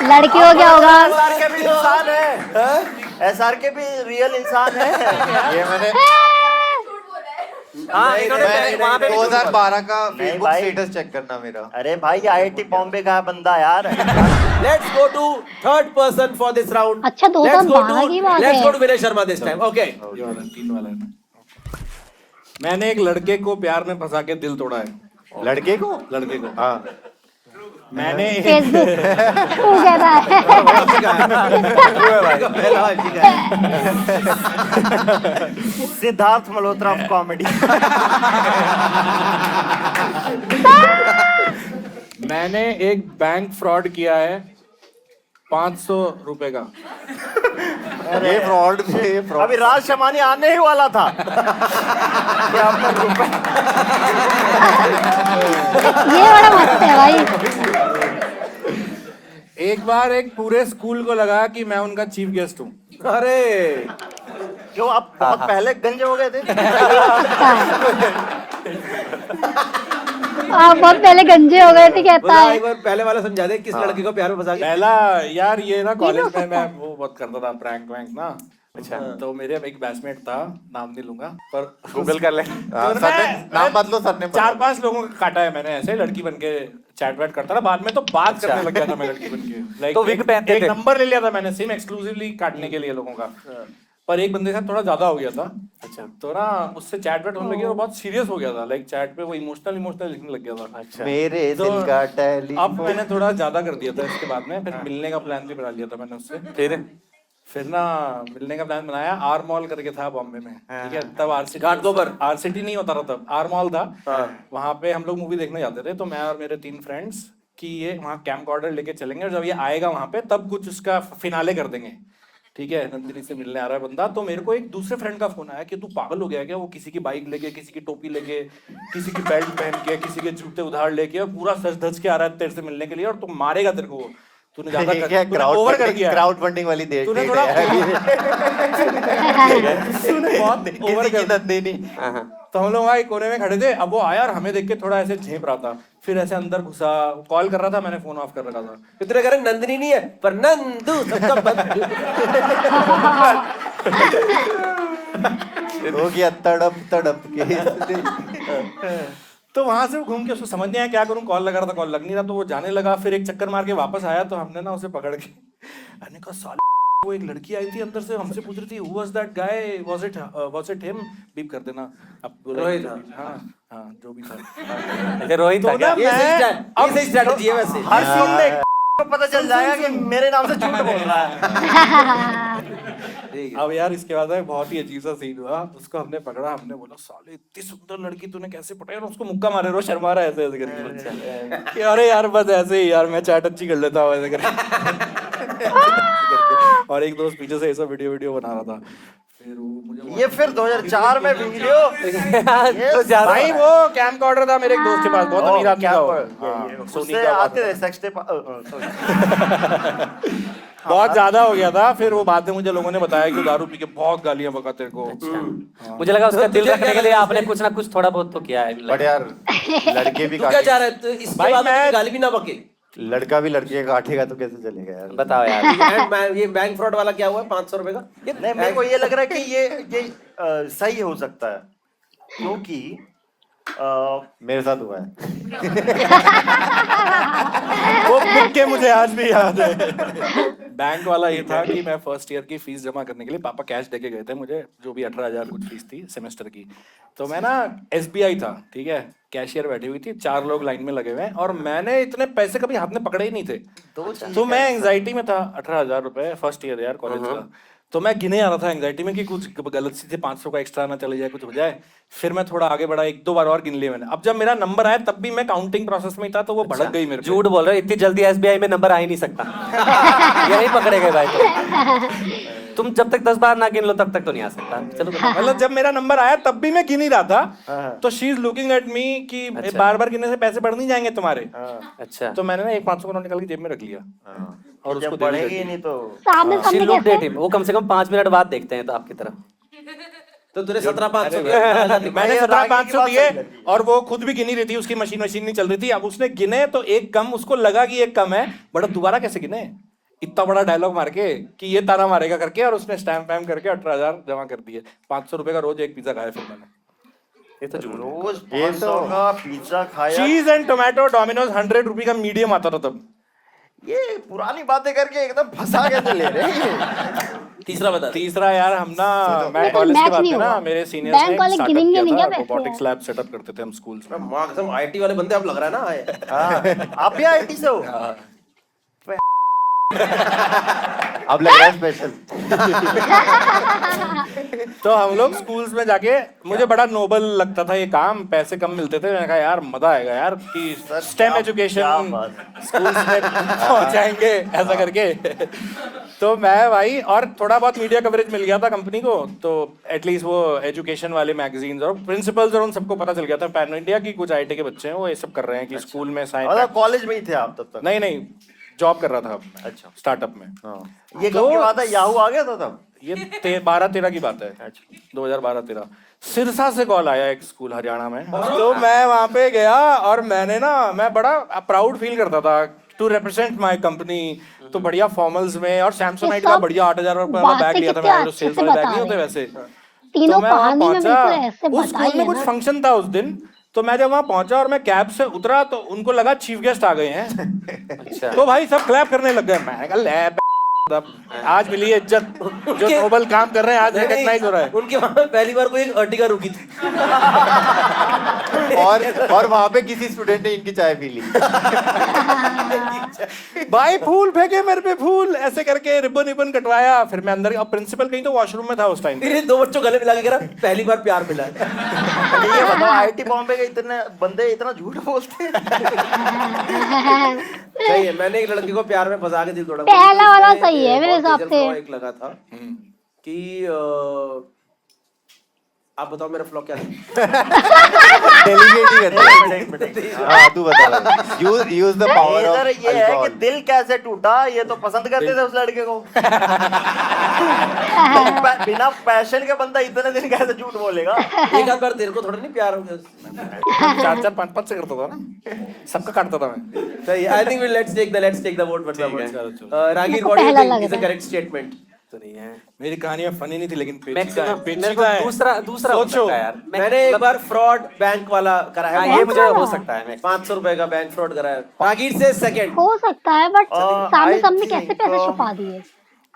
लड़की हो क्या होगा। SRK भी इंसान है, SRK भी रियल इंसान है। ये मैंने हाँ इन्होंने वहाँ पे 2012 का नहीं फेसबुक भाई। स्टेटस चेक करना मेरा। अरे भाई IIT बॉम्बे का है बंदा यार। Let's go to third person for this round. अच्छा, 2012 की बात Let's है। go to Vinay Sharma this time. Okay. ये वाला 3 वाला है ना. मैंने एक लड़के को प्यार में फंसा के दिल तोड़ा है. लड़के को? लड़के को. हाँ। मैंने फेसबुक तू कहता है। सिद्धार्थ मल्होत्रा कॉमेडी। मैंने एक बैंक फ्रॉड किया है 500 रुपए का. ये फ्रॉड थे, ये फ्रॉड। अभी राज शमानी आने ही वाला था। क्या आपने रुपए? ये बड़ा मस्त है भाई। एक बार एक पूरे स्कूल को लगा कि मैं उनका चीफ गेस्ट हूँ. अरे क्यों आप बहुत पहले गंजे हो गए थे? आप बहुत पहले गंजे हो गए थे कहता बोला है। एक बार पहले वाला समझा दे किस लड़के को प्यार में फंसा के. पहला यार ये ना कॉलेज तो में मैं वो बहुत करता था प्रैंक वैंक ना. अच्छा तो मेरे एक बैचमेट था, नाम नहीं लूंगा पर गूगल कर ले. हाँ, नाम बदलो, सरनेम बदलो। 4-5 लोगों का काटा है मैंने ऐसे लड़की बन के चैट वैट करता था. बाद में तो बात करने लग गया था मैं लड़की बन के. लाइक तो wig पहनते एक थे? नंबर ले लिया था मैंने सिम एक्सक्लूसिवली काटने के लिए लोगों का. पर एक बंदे के साथ थोड़ा ज्यादा हो गया था. अच्छा तो ना उससे चैट वैट होने लगी और बहुत सीरियस हो गया था. लाइक चैट पे वो इमोशनल लिखने लग गया था. अच्छा मेरे तो दिल का अब टेलीफोन। मैंने थोड़ा ज्यादा कर दिया था इसके बाद में. फिर मिलने का प्लान भी बना लिया था मैंने उससे. फिर ना मिलने का प्लान बनाया. आर मॉल करके था बॉम्बे में. ठीक है तब आरसीटी नहीं होता था तब, आर मॉल था. वहां पे हम लोग मूवी देखने जाते थे. तो मैं और मेरे 3 फ्रेंड्स कि ये वहाँ कैमकॉर्डर लेके चलेंगे और जब ये आएगा वहां पे तब कुछ उसका फिनाले कर देंगे. ठीक है नंदिनी से मिलने आ रहा है बंदा. तो मेरे को एक दूसरे फ्रेंड का फोन आया कि तू पागल हो गया क्या. वो किसी की बाइक लेके, किसी की टोपी लेके, किसी की बेल्ट पहन के, किसी के जूते उधार लेके और पूरा सज धज के आ रहा है तेरे से मिलने के लिए. और तू मारेगा तेरे को. तूने ज्यादा तूने ओवर कर दिया. क्राउड फंडिंग वाली देश तूने थोड़ा तूने बहुत ओवर कर दिया. नंदिनी। तो हम लोग वहाँ कोने में खड़े थे. अब वो आया और हमें देख के थोड़ा ऐसे झेप रहा था. फिर ऐसे अंदर घुसा, कॉल कर रहा था. मैंने फोन ऑफ कर रखा था. इतने करें नंदिनी नहीं है पर नंदू सबका बंधु. हो गया तड़प तड़प के। तो वहां से घूम के उसको समझ नहीं आया क्या करूं. कॉल लगा रहा था, कॉल लग नहीं रहा. तो वो जाने लगा. फिर एक चक्कर मार के वापस आया. तो हमने ना उसे पकड़ के मैंने कहा साले वो एक लड़की आई थी अंदर से हमसे पूछ रही थी who was that guy, was it him. Beep कर देना. अब बोला रोहित. हाँ हाँ जो भी था. रोहित था क्या? ये सही स्ट्रैटेजी है वैसे. हर सीन में को पता चल जाएगा कि मेरे नाम से झूठ बोल रहा है. अब यार इसके बाद में बहुत ही अजीब सा सीन हुआ. उसको हमने पकड़ा. हमने बोला साले इतनी सुंदर लड़की तूने कैसे पटाई. और उसको मुक्का मारे रो शर्मा रहा है ऐसे ऐसे करके कि अरे यार बस ऐसे ही यार मैं चैट अच्छी कर लेता हूँ ऐसे करके. और एक दोस्त पीछे से ऐसा वीडियो बना रहा था. फिर वो मुझे ये फिर 2004 में वीडियो. तो ज्यादा भाई वो कैमकॉर्डर था मेरे एक दोस्त के पास. बहुत अमीर आदमी था वो. सोनी का आते थे सेक्स टेप. बहुत ज्यादा हो गया था. फिर वो बाद में मुझे लोगों ने बताया कि दारू पी के बहुत गालियां बका तेरे को. मुझे लगा उसका दिल रखने के लिए आपने कुछ ना कुछ थोड़ा बहुत तो किया है. बट यार लड़के भी तू क्या चाह रहा है? तो इसके भाई बाद मैं- गाली भी ना बके. लड़का भी लड़के का काटेगा तो कैसे चलेगा यार. बताओ यार. ये बैंक फ्रॉड वाला क्या हुआ 500 रुपए का. नहीं मेरे को ये लग रहा है कि ये सही हो सकता है क्योंकि मेरे साथ हुआ है. वो मुक्के मुझे आज भी याद है. बैंक वाला ये था कि मैं फर्स्ट ईयर की फीस जमा करने के लिए पापा कैश देके गए थे मुझे. जो भी 18,000 कुछ फीस थी सेमेस्टर की. तो मैं ना SBI था. ठीक है कैशियर बैठी हुई थी. 4 लोग लाइन में लगे हुए हैं और मैंने इतने पैसे कभी हाथ में पकड़े ही नहीं थे. तो मैं एंग्जाइटी में था. 18,000 रुपए फर्स्ट ईयर यार कॉलेज का. तो मैं गिने आ रहा था एंग्जाइटी में कि कुछ गलत सी थी 500 का एक्स्ट्रा ना चले जाए कुछ हो जाए. फिर मैं थोड़ा आगे बढ़ा. 1-2 बार और गिन लिए मैंने. अब जब मेरा नंबर आया तब भी मैं काउंटिंग प्रोसेस में ही था. तो वो भड़क गई मेरे. झूठ बोल रहे हो. इतनी जल्दी SBI में नंबर आ ही नहीं सकता. यही पकड़े गए भाई. तुम जब तक 10 बार ना गिन लो तब तक तो नहीं आ सकता। चलो बताओ। मतलब जब मेरा नंबर आया तब भी मैं गिन ही रहा था, तो she is looking at me कि अच्छा। बार बार गिनने से पैसे बढ़ नहीं जाएंगे तुम्हारे। अच्छा तो मैंने ना एक 500 का नोट निकाल के जेब में रख लिया और उसको जब दे बढ़ेगी दी। नहीं तो सामने शी सामने लुक्ड एट कैसे? हिम, वो कम से कम 5 मिनट बाद देखते हैं तो आपकी तरफ। तो तूने 17,500 मैंने ये 17,500 रागी की दिए बात सही और वो खुद भी गिनी रही थी, उसकी मशीन नहीं चल रही थी। अब उसने गिने तो एक कम, उसको लगा कि एक कम है, बट दोबारा कैसे गिने? इतना बड़ा डायलॉग मार के कि ये ताना मारेगा करके, और उसने स्टैम्प वैम्प करके 18,000 जमा कर दिए। 500 रुपए का रोज एक पिज्जा खाया फिर मैंने। ये तो झूठ है। रोज 500 का पिज्जा खाया। चीज एंड टोमेटो डोमिनोज 100 रुपए का मीडियम आता था तब। ये पुरानी बातें करके एकदम फंसा के ले रहे हैं। तीसरा बता। तीसरा यार, हम ना मैं लेकिन कॉलेज के मैच बाद नहीं में ना हुआ। मेरे सीनियर्स बैंक वाले गिनेंगे नहीं क्या पैसे रोबोटिक्स यार? लैब सेटअप करते थे हम स्कूल्स में। माँ कसम आईटी वाले बंदे अब लग रहा है ना आए। हाँ, आप भी आईटी से हो? अब लग रहा है स्पेशल। तो हम लोग स्कूल्स में जाके, मुझे बड़ा नोबल लगता था ये काम, पैसे कम मिलते थे। मैंने कहा यार मजा आएगा यार कि स्टेम क्या एजुकेशन बात। स्कूल्स में पहुंचाएंगे ऐसा करके। तो मैं भाई, और थोड़ा बहुत मीडिया कवरेज मिल गया था कंपनी को, तो एटलीस्ट वो एजुकेशन वाले मैगजीन्स और प्रिंसिपल्स और उन सबको पता चल गया था पैन इंडिया की कुछ आईटी के बच्चे हैं वो ये सब कर रहे हैं कि स्कूल में साइंस। मतलब कॉलेज में ही थे आप तब तक? नहीं, जॉब कर रहा था मैं अच्छा। स्टार्टअप में। ये कब की बात है? याहू आ गया था तब? ये 12-13 की बात है। 2012-13 सिरसा से कॉल आया एक स्कूल हरियाणा में। तो मैं वहां पे गया और मैं बड़ा प्राउड फील करता था टू रिप्रेजेंट माय कंपनी। तो बढ़िया फॉर्मल्स में, और सैमसंग का सब बढ़िया 8,000 रुपए वाला बैग बातें लिया था कितने मैंने, जो अच्छे सेल्स से वाले बैग बता नहीं होते रहे वैसे। तीनों तो मैं वहां कहानी में बिल्कुल पहुंचा, ऐसे उस स्कूल बताई में है कुछ ना। फंक्शन था उस दिन। तो मैं जब वहां पहुंचा और मैं कैब से उतरा तो उनको लगा चीफ गेस्ट आ गए हैं। अच्छा तो भाई सब क्लैप करने लग गए। मैंने कहा ले आज मिली है इज्जत, जो नोबल काम कर रहे हैं आज रिकॉग्नाइज हो रहा है। उनके वहां पे पहली बार कोई एक अर्टिगा रुकी थी। और वहां पे किसी स्टूडेंट ने इनकी चाय पी ली। भाई फूल फेंके मेरे पे, फूल ऐसे करके रिबन रिबन कटवाया। फिर मैं अंदर, अब प्रिंसिपल कहीं तो वॉशरूम में था उस टाइम। फिर ये दो बच्चों गले मिला के कह रहा पहली बार प्यार मिला है। ये बताओ, आईटी बॉम्बे के इतने बंदे इतना झूठ बोलते हैं? सही है, मैंने एक लड़की को प्यार में फंसा के दिल तोड़ा। पहला वाला उसमें सही है मेरे बहुत हिसाब major से। flaw एक लगा था कि आप बताओ मेरा फ्लॉ क्या था? डेलीगेट ही करते हैं। हाँ तू बता। यूज द पावर इधर ऑफ ये है कि दिल कैसे टूटा, ये तो पसंद करते थे उस लड़के को। बिना पैशन के बंदा इतने दिन कैसे झूठ बोलेगा? एक आध बार तेरे को थोड़ा नहीं प्यार हो गया? 4-4 5-5 से करता था ना, सबका काटता था मैं। सही, I think let's take the vote for the vote. रागीर, मेरे को व्हाट डू यू पहला थिंक लग इज द रहा है। Correct statement? तो नहीं है। मेरी कहानी में फनी नहीं थी, लेकिन मैक्सिमम पेचीदा है। दूसरा हो सोचो। सकता है यार। मैंने एक बार फ्रॉड बैंक वाला कराया। हाँ, ये मुझे हो सकता है। 500 रुपए का बैंक फ्रॉड कराया। रागीर से सेकंड। हो सकता है, बट सामने I सामने कैसे think, पैसे छुपा दिए?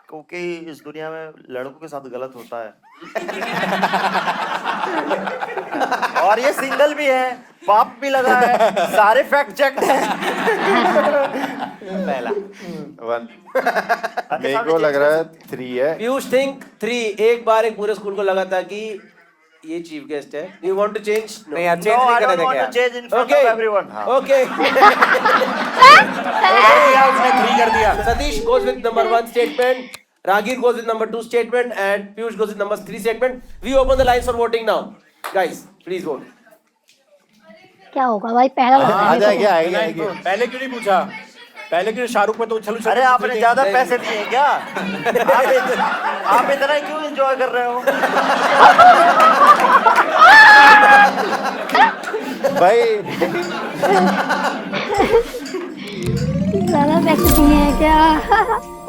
क्योंकि इस दुनिया में लड़कों के साथ गलत होता है। और ये सिंगल भी है, पाप भी लगा है, सारे फैक्ट चेक है। पहला 1 मेरे को लग रहा है 3 है। पीयूष थिंक 3। एक बार एक पूरे स्कूल को लगा था कि ये चीफ गेस्ट है। You want to change? नहीं यार, No, चेंज I नहीं don't करने want देंगे to यार। change in front Okay. of everyone. Okay. उसने 3 कर दिया। Satish goes with number 1 statement. Ragir goes with number 2 statement, and Piyush goes with number 3 statement. We open the lines for voting now. Guys, please vote. क्या होगा भाई? पहला लग रहा आ है मेरे जाएगा को। आएगा। पहले क्यों नहीं पूछा? पहले क्यों? शाहरुख पे तो उछल उछल अरे आपने ज्यादा पैसे दिए हैं क्या? आप इतना क्यों एंजॉय कर रहे हो? भाई ज्यादा पैसे दिए हैं क्या?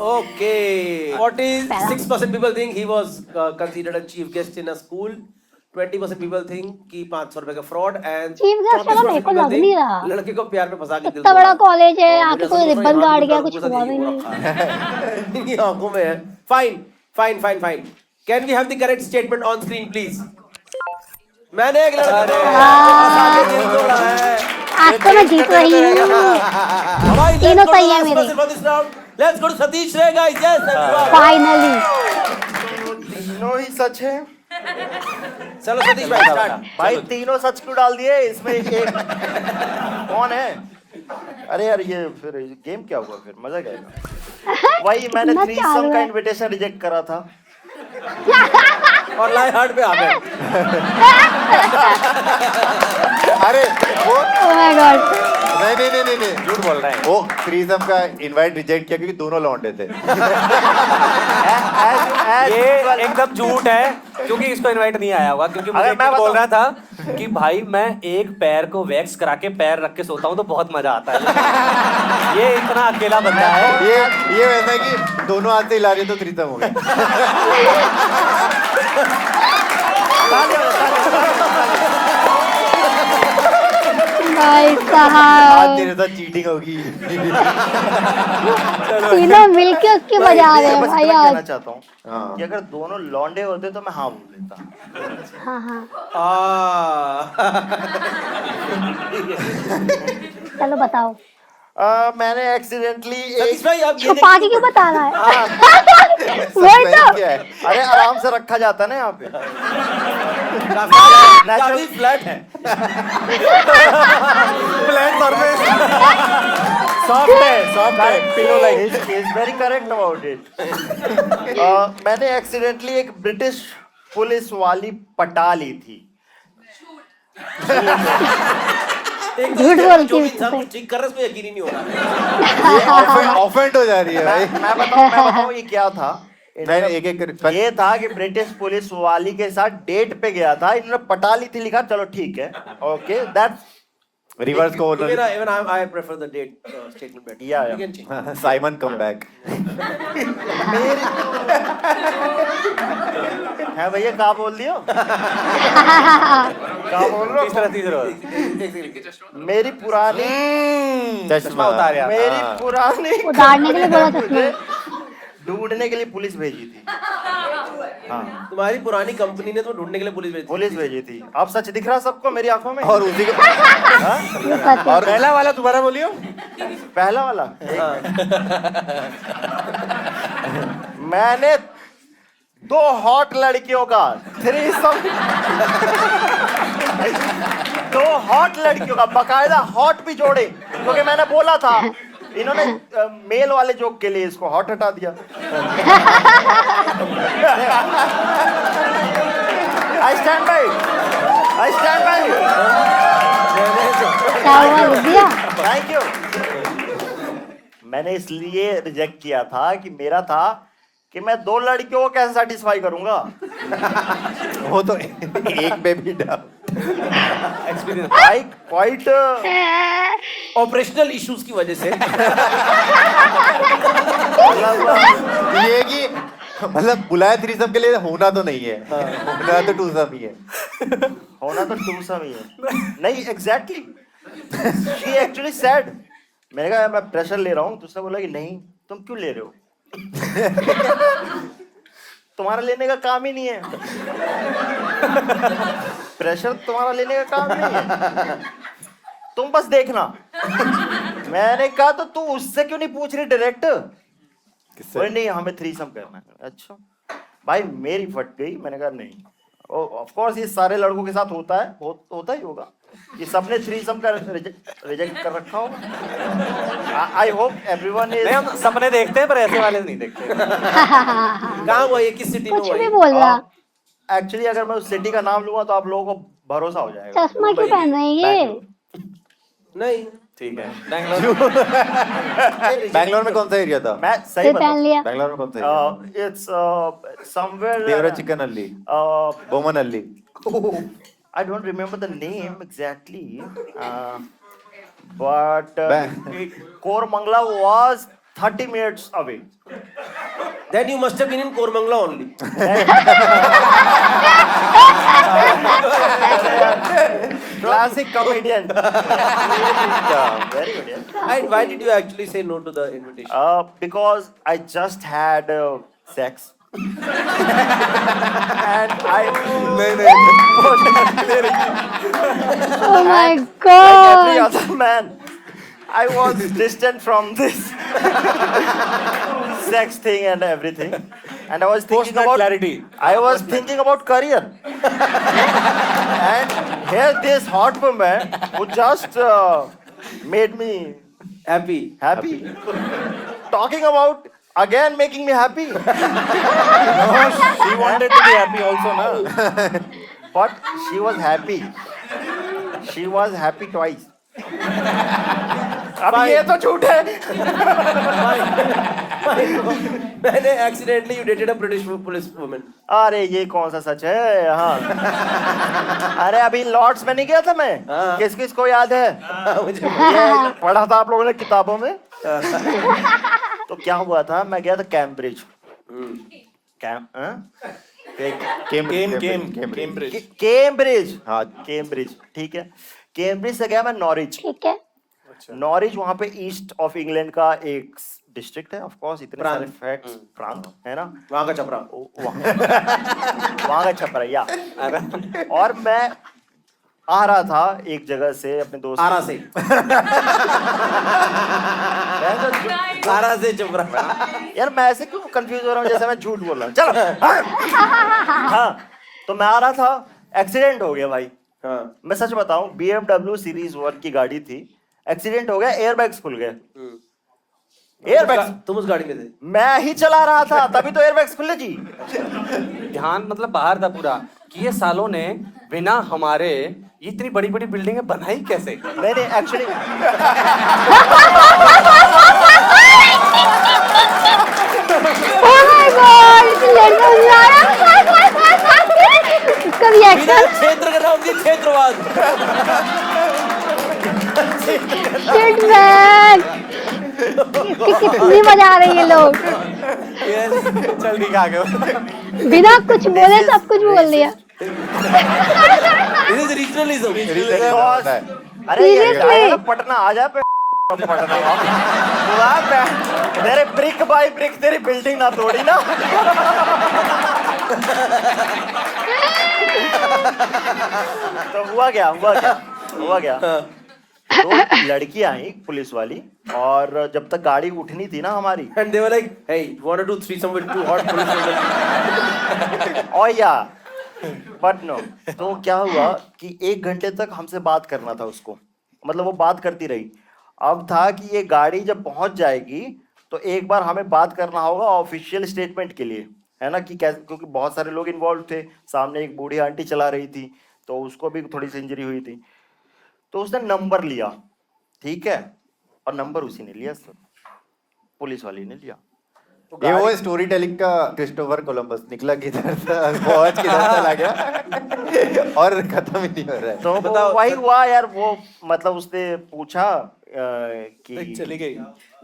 Okay. What is 6% people think he was considered a chief guest in a school. 20% people think कि 500 रुपए का फ्रॉड, एंड Chief guest वाला मेरे को लग नहीं रहा। लड़के को प्यार में फंसा के दिल इतना बड़ा तोड़ा। कॉलेज है, और आके मुझे कोई समझ रिबन में काट गया, हाथ कुछ में हुआ भी ये नहीं। रखा है। इनकी आंखों में है। Fine. Can we have the correct statement on screen please? मैंने एक लड़के को फंसा के दिल तोड़ा है। आज तो मैं जीत रही हूँ। तीनों सही है मेरे। Let's go to Satish Ray, guys. Yes, everyone. Finally तीनों ही सच है। चलो सतीश भाई स्टार्ट। भाई तीनों सच क्यों डाल दिए इसमें? एक कौन है? अरे यार ये फिर गेम क्या हुआ फिर मजा क्या आएगा वही मैंने कितना थ्रीसम चालू का है। इनविटेशन रिजेक्ट करा था और लाइव हार्ट पे आ गए। अरे वो Oh my God. नहीं झूठ बोल रहा है वो थ्रीसम का इनवाइट रिजेक्ट किया क्योंकि दोनों लौंडे थे। ये एकदम झूठ है क्योंकि इसको इनवाइट नहीं आया होगा क्योंकि मुझे अगर एक मैं दिन बोल बताऊं- रहा था कि भाई मैं एक पैर को वैक्स करा के पैर रख के सोता हूँ तो बहुत मजा आता है। ये इतना अकेला बंदा है। ये वैसा है कि दोनों हाथ से हिला रहे तो थ्रीसम हो गया। भाई आज साहब तेरे साथ चीटिंग होगी। तीनों मिलके उसकी बजा रहे हैं बस भाई इतना कहना आज। चाहता हूँ हाँ। कि अगर दोनों लौंडे होते तो मैं हाँ बोल देता हाँ हाँ चलो बताओ मैंने एक्सीडेंटली सतीश भाई आप ये छुपा के क्यों बता रहा है वही तो क्या है? अरे आराम से रखा जाता है ना यहाँ पे काफी फ्लैट है। सॉफ्ट है pillow like is very correct about it. मैंने एक्सीडेंटली एक ब्रिटिश पुलिस वाली पटा ली थी झूठ बोलती जो भी हूँ इंसान इससे। को चेक कर रहा है उसमें यकीन ही नहीं हो रहा। ये ऑफेंड हो जा रही है भाई। मैं बताऊं ये क्या था नहीं एक एक ये था कि ब्रिटिश पुलिस वाली के साथ डेट पे गया था इन्होंने पटा ली थी लिखा चलो ठीक है ओके दैट्स रिवर्स को Even I prefer the date statement better. Yeah, You yeah. can change. Simon come back. है भैया कहा बोल दियो कहा बोल रहे हो तीसरा मेरी पुरानी चश्मा उतार यार। मेरी पुरानी उतारने के लिए बोला चश्मा ढूंढने के लिए पुलिस भेजी थी हाँ तुम्हारी पुरानी कंपनी ने तो ढूंढने के लिए पुलिस भेजी थी। पुलिस भेजी थी अब सच दिख रहा सबको मेरी आंखों में और उसी को ये सच है। और पहला वाला दोबारा बोलियो पहला वाला मैंने 2 हॉट लड़कियों का 2 हॉट लड़कियों का बकायदा हॉट भी जोड़े क्योंकि मैंने बोला था इन्होंने मेल वाले जोक के लिए इसको हॉट हटा दिया आई स्टैंड बाय क्या हुआ लिख दिया थैंक यू मैंने इसलिए रिजेक्ट किया था कि मेरा था कि मैं 2 लड़कियों को कैसे सेटिस्फाई करूंगा वो तो एक पे भी डाल। आई क्वाइट ऑपरेशनल इश्यूज की वजह से ये कि मतलब बुलाया थ्रीसम के लिए होना तो नहीं है, होना तो टूसम ही है। होना तो टूसम ही है नहीं एग्जैक्टली शी एक्चुअली सेड मैंने कहा मैं प्रेशर ले रहा हूँ तो उसने बोला कि नहीं तुम क्यों ले रहे हो तुम्हारा लेने का काम ही नहीं है प्रेशर तुम्हारा लेने का काम नहीं है तुम बस देखना मैंने कहा तो तू उससे क्यों नहीं पूछ रही डायरेक्ट बोले नहीं हमें थ्रीसम करना है अच्छा भाई मेरी फट गई मैंने कहा नहीं ऑफ कोर्स ये सारे लड़कों के साथ होता है होता ही होगा ये सबने थ्रीसम का रिजेक्ट कर रखा होगा आई होप एवरीवन इज नहीं हम सपने देखते हैं पर ऐसे वाले नहीं देखते। कहाँ हुआ ये, किस सिटी में कुछ हुआ भी ये? बोल रहा एक्चुअली अगर मैं उस सिटी का नाम लूंगा तो आप लोगों को भरोसा हो जाएगा चश्मा क्यों पहन रहे हैं ये नहीं ठीक है बैंगलोर बैंगलोर में कौन सा एरिया था? मैं सही फिर पहन बताऊं लिया बैंगलोर में कौन सा area? It's somewhere Devarachikkanahalli, Boman अल्ली। I don't remember the name exactly, but Koramangala was 30 minutes away. Then you must have been in Koramangala only. Classic comedian. Very good. Yeah. And why did you actually say no to the invitation? Because I just had sex. And I oh my every god other man, I was distant from this sex thing and everything, and I was thinking that about clarity. I was thinking about career, and here this hot woman who just made me happy happy talking about again making me happy She wanted to be happy also, na? But she was happy twice अब ये तो झूठ है मैंने accidentally you dated a British police woman अरे ये कौन सा सच है हाँ अरे अभी लॉर्ड्स में नहीं गया था मैं हाँ। किस किस को याद है मुझे ये पढ़ा था आप लोगों ने किताबों में तो क्या हुआ था मैं गया था कैम्ब्रिज कैम्ब्रिज हाँ कैम्ब्रिज ठीक है कैम्ब्रिज से गया मैं नॉरिच ठीक है नॉरिच वहां पे ईस्ट ऑफ इंग्लैंड का एक डिस्ट्रिक्ट है ऑफ कोर्स इतने प्रांत। सारे फैक्ट्स प्रांत है ना वहां का छपरा वहां का छपरैया और मैं आ रहा था एक जगह से अपने दोस्त आरा से आरा से छपरा यार मैं ऐसे क्यों कंफ्यूज हो रहा हूँ जैसे मैं झूठ बोल रहा हूँ चलो हाँ तो मैं आ रहा था एक्सीडेंट हो गया भाई हाँ मैं सच बताऊं BMW सीरीज 1 की गाड़ी थी एक्सीडेंट हो गया एयरबैग्स खुल गए एयरबैग्स तुम उस गाड़ी में थे मैं ही चला रहा था तभी तो एयरबैग्स खुले जी ध्यान मतलब बाहर था पूरा कि ये सालों ने बिना हमारे ये इतनी बड़ी बड़ी बिल्डिंगें बनाई कैसे? नहीं नहीं एक्चुअली ओह माय गॉड लड़का जा रहा इसका बिना रिएक्शन क्षेत्र का नाम दिया क्षेत्रवाद शिट मैन कितनी मजा आ रही है लोग चल ठीक आ गए बिना कुछ बोले सब कुछ बोल दिया दिस इज रीजनलिज्म अरे ये Seriously? जाएगा ना पटना आ जा पे पटना बुला पे तेरे ब्रिक बाय ब्रिक तेरी बिल्डिंग ना तोड़ी ना तो हुआ क्या तो लड़की आई पुलिस वाली और जब तक गाड़ी उठनी थी ना हमारी and they were like hey you want to do threesome with two hot police women और या बट नो तो क्या हुआ कि 1 घंटे तक हमसे बात करना था उसको मतलब वो बात करती रही अब था कि ये गाड़ी जब पहुंच जाएगी तो एक बार हमें बात करना होगा ऑफिशियल स्टेटमेंट के लिए है ना कि कैसे क्योंकि बहुत सारे लोग इन्वॉल्व थे सामने एक बूढ़ी आंटी चला रही थी तो उसको भी थोड़ी सी इंजरी हुई थी तो उसने नंबर लिया ठीक है और नंबर उसी ने लिया सर पुलिस वाली ने लिया तो ये वो स्टोरी टेलिंग का क्रिस्टोफर कोलंबस निकला किधर था पहुंच किधर चला गया और खत्म ही नहीं हो रहा है तो बताओ, वही हुआ यार वो मतलब उसने पूछा कि चली गई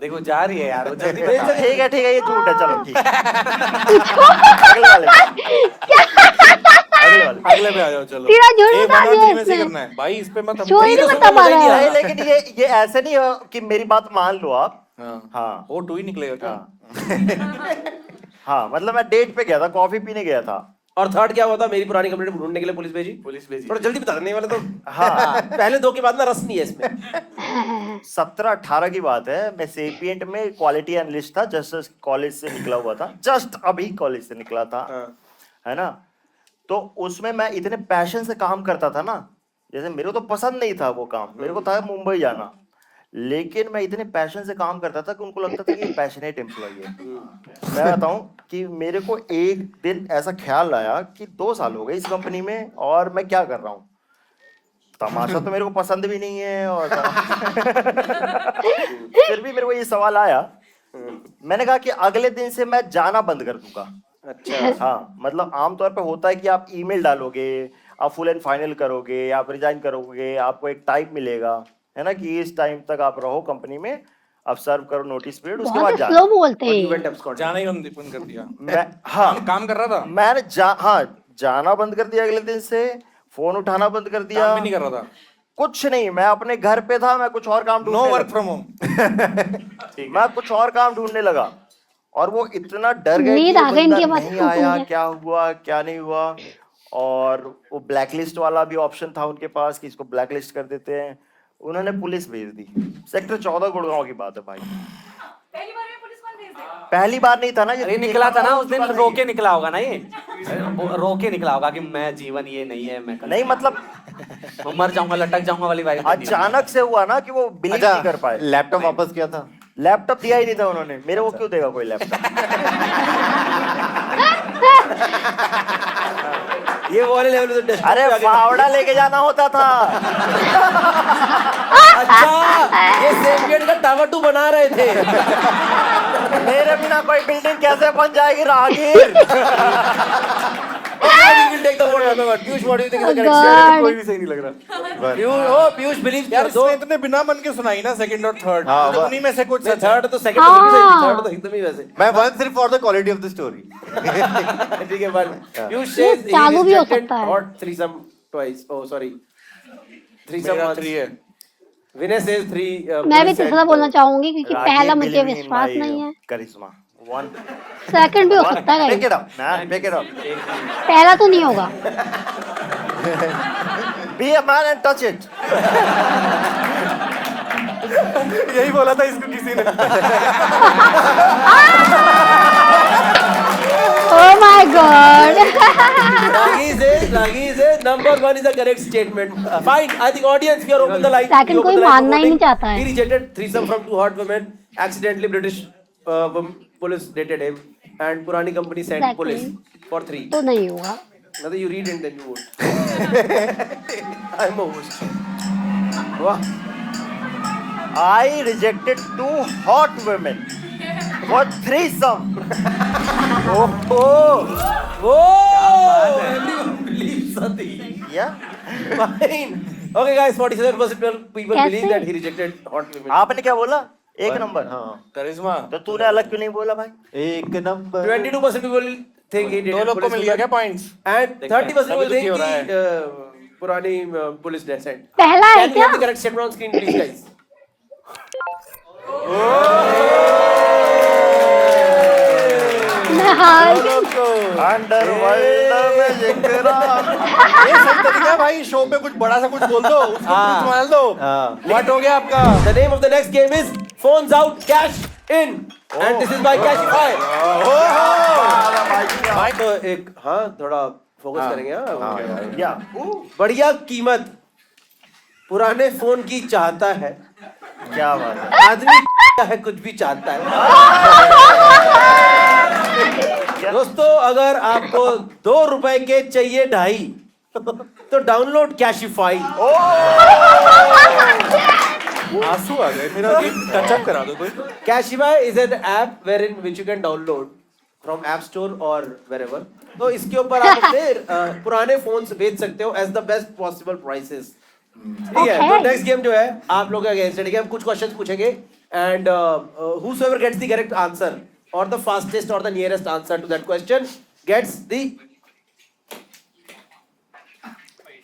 देखो जा रही है यार वो जल्दी ठीक है ये झूठ है चलो ठीक अगले वाले अगले पे आ जाओ चलो तेरा झूठ एक बता बना दिया थ्री में से इसने। करना है भाई इस पे मत हम चोरी तो नहीं सुनने बता पा मजा ही नहीं रहा आया। नहीं लेकिन ये ऐसे नहीं है कि मेरी बात मान लो आप हाँ हाँ वो 2 ही निकलेगा क्या हाँ मतलब मैं डेट पे गया था कॉफी पीने गया था और थर्ड क्या हुआ था मेरी पुरानी कंप्लेंट ढूंढने के लिए पुलिस भेजी थोड़ा जल्दी बता देने वाले तो हाँ पहले 2 के बाद ना रस नहीं है इसमें 17-18 की बात है मैं सेपिएंट में क्वालिटी एनालिस्ट था जस्ट कॉलेज से निकला हुआ था जस्ट अभी कॉलेज से निकला था है ना तो उसमें मैं इतने पैशन से काम करता था ना जैसे मेरे को तो पसंद नहीं था वो काम मेरे को था मुंबई जाना लेकिन मैं इतने पैशन से काम करता था कि उनको लगता था कि ये पैशनेट एम्प्लॉय है मैं बताऊं कि मेरे को एक दिन ऐसा ख्याल आया कि 2 साल हो गए इस कंपनी में और मैं क्या कर रहा हूँ तमाशा तो मेरे को पसंद भी नहीं है और फिर भी मेरे को ये सवाल आया मैंने कहा कि अगले दिन से मैं जाना बंद कर दूंगा अच्छा हाँ मतलब आमतौर पे होता है कि आप ईमेल डालोगे आप फुल एंड फाइनल करोगे आप रिजाइन करोगे आपको एक टाइम मिलेगा है ना कि इस टाइम तक आप रहो कंपनी में आप सर्व करो नोटिस पीरियड उसके बाद बहुत जाना स्लो बोलते you हैं went abscond जाना ही बंद कर दिया मैं हाँ काम कर रहा था मैंने जाना बंद कर दिया अगले दिन से फोन उठाना बंद कर दिया काम भी नहीं कर रहा था कुछ नहीं मैं अपने घर पे था मैं कुछ और काम नो ढूंढने वर्क फ्रॉम होम मैं कुछ और काम ढूंढने लगा और वो इतना डर गए नींद कि आ गई बंदा इनके बाद नहीं तो आया मुझे। क्या हुआ क्या नहीं हुआ और वो ब्लैकलिस्ट वाला भी ऑप्शन था उनके पास कि इसको ब्लैकलिस्ट कर देते हैं उन्होंने पुलिस भेज दी सेक्टर 14 गुड़गांव की बात है भाई पहली बार में पुलिस कौन भेज देगा? पहली बार नहीं था ना अरे निकला था ना उस दिन रो के निकला होगा ना ये वो रो के निकला होगा कि मैं जीवन ये नहीं है, मैं नहीं मतलब मैं मर जाऊंगा, लटक जाऊंगा वाली वाइब। अचानक से हुआ ना कि वो बिलीव नहीं कर पाए। लैपटॉप वापस किया था? लैपटॉप दिया ही नहीं था उन्होंने, मेरे को क्यों देगा कोई लैपटॉप। ये वो वाले लेवल पे तो desktop अरे पे आके- फावड़ा लेके जाना होता था। अच्छा, ये सेपियन का टावर 2 बना रहे थे। मेरे बिना कोई बिल्डिंग कैसे बन जाएगी राहगीर। We will take the vote on the vote. Piyush, what do you think is the correct God. statement? कोई भी सही नहीं लग रहा। पीयूष बिलीव यार दो। इसने इतने बिना मन के सुनाई ना सेकंड और थर्ड, हाँ, तो वो- उन्हीं में से कुछ सच है। थर्ड तो सेकंड तो बिल्कुल सही हाँ। थी, थर्ड तो एकदम ही वैसे। मैं वन सिर्फ for the quality of the story. ठीक है, वन। पीयूष ये says he चालू भी हो rejected सकता है। hot threesome twice. Oh, sorry. Threesome मेरा once. 3 है। विनय says 3. मैं भी तीसरा बोलना चाहूंगी क्योंकि पहला मुझे Believe in विश्वास my नहीं है। करिश्मा। One. सेकंड भी हो सकता है Pick guys। it up, man. Pick it up. पहला तो नहीं होगा। Be a man and touch it. यही बोला था इसको किसी ने। Oh my God। Ragi says number 1 is the correct statement. Fine. I think audience here open the line. Second You open कोई the line for मानना ही voting. नहीं चाहता है। He rejected threesome from 2 hot women. Accidentally British police dated him and Purani company sent Exactly. police for 3. तो नहीं होगा। Now you read and then you vote. I'm a host. Wow. I rejected 2 hot women for threesome. Oh, everyone believes Sati. Yeah. Fine. Okay, guys, 47% people कैसे? believe that he rejected hot women. आपने क्या बोला? एक number. हाँ, करिश्मा। तो तूने अलग क्यों नहीं बोला भाई? एक number. 22% people think he did. दो लोग को मिल गया क्या पॉइंट्स? And 30% people अभी तो think क्या हो रहा कि पुरानी police descent. पहला है Can we क्या? have the correct statement on screen, please, guys? मैं हार गई। अंडरवर्ल्ड में जिगरा। ये सही तरीका है भाई, शो पे कुछ बड़ा सा कुछ बोल दो, उसको कुछ मार दो। हाँ। व्हाट हो गया आपका? The name of the next game is Phones Out, Cash In. And this is by Cashify. भाई तो एक हाँ थोड़ा फोकस करेंगे हाँ हाँ यार। या बढ़िया कीमत पुराने फोन की चाहता है क्या बात है। आदमी है कुछ भी चाहता है। दोस्तों अगर आपको 2 रुपए के चाहिए 2.5 तो डाउनलोड कैशिफाई। आंसू आ गए, मेरा टच अप करा दो कोई। Cashify is an app where in which you can download from app store और वेरेवर। तो इसके ऊपर आप अपने पुराने फोन्स बेच सकते हो as the best possible prices. ठीक है, तो Okay. नेक्स्ट गेम जो है आप लोग का अगेंस्ट है। ठीक है, हम कुछ क्वेश्चंस पूछेंगे and whosoever gets the correct answer or the fastest or the nearest answer to that question gets the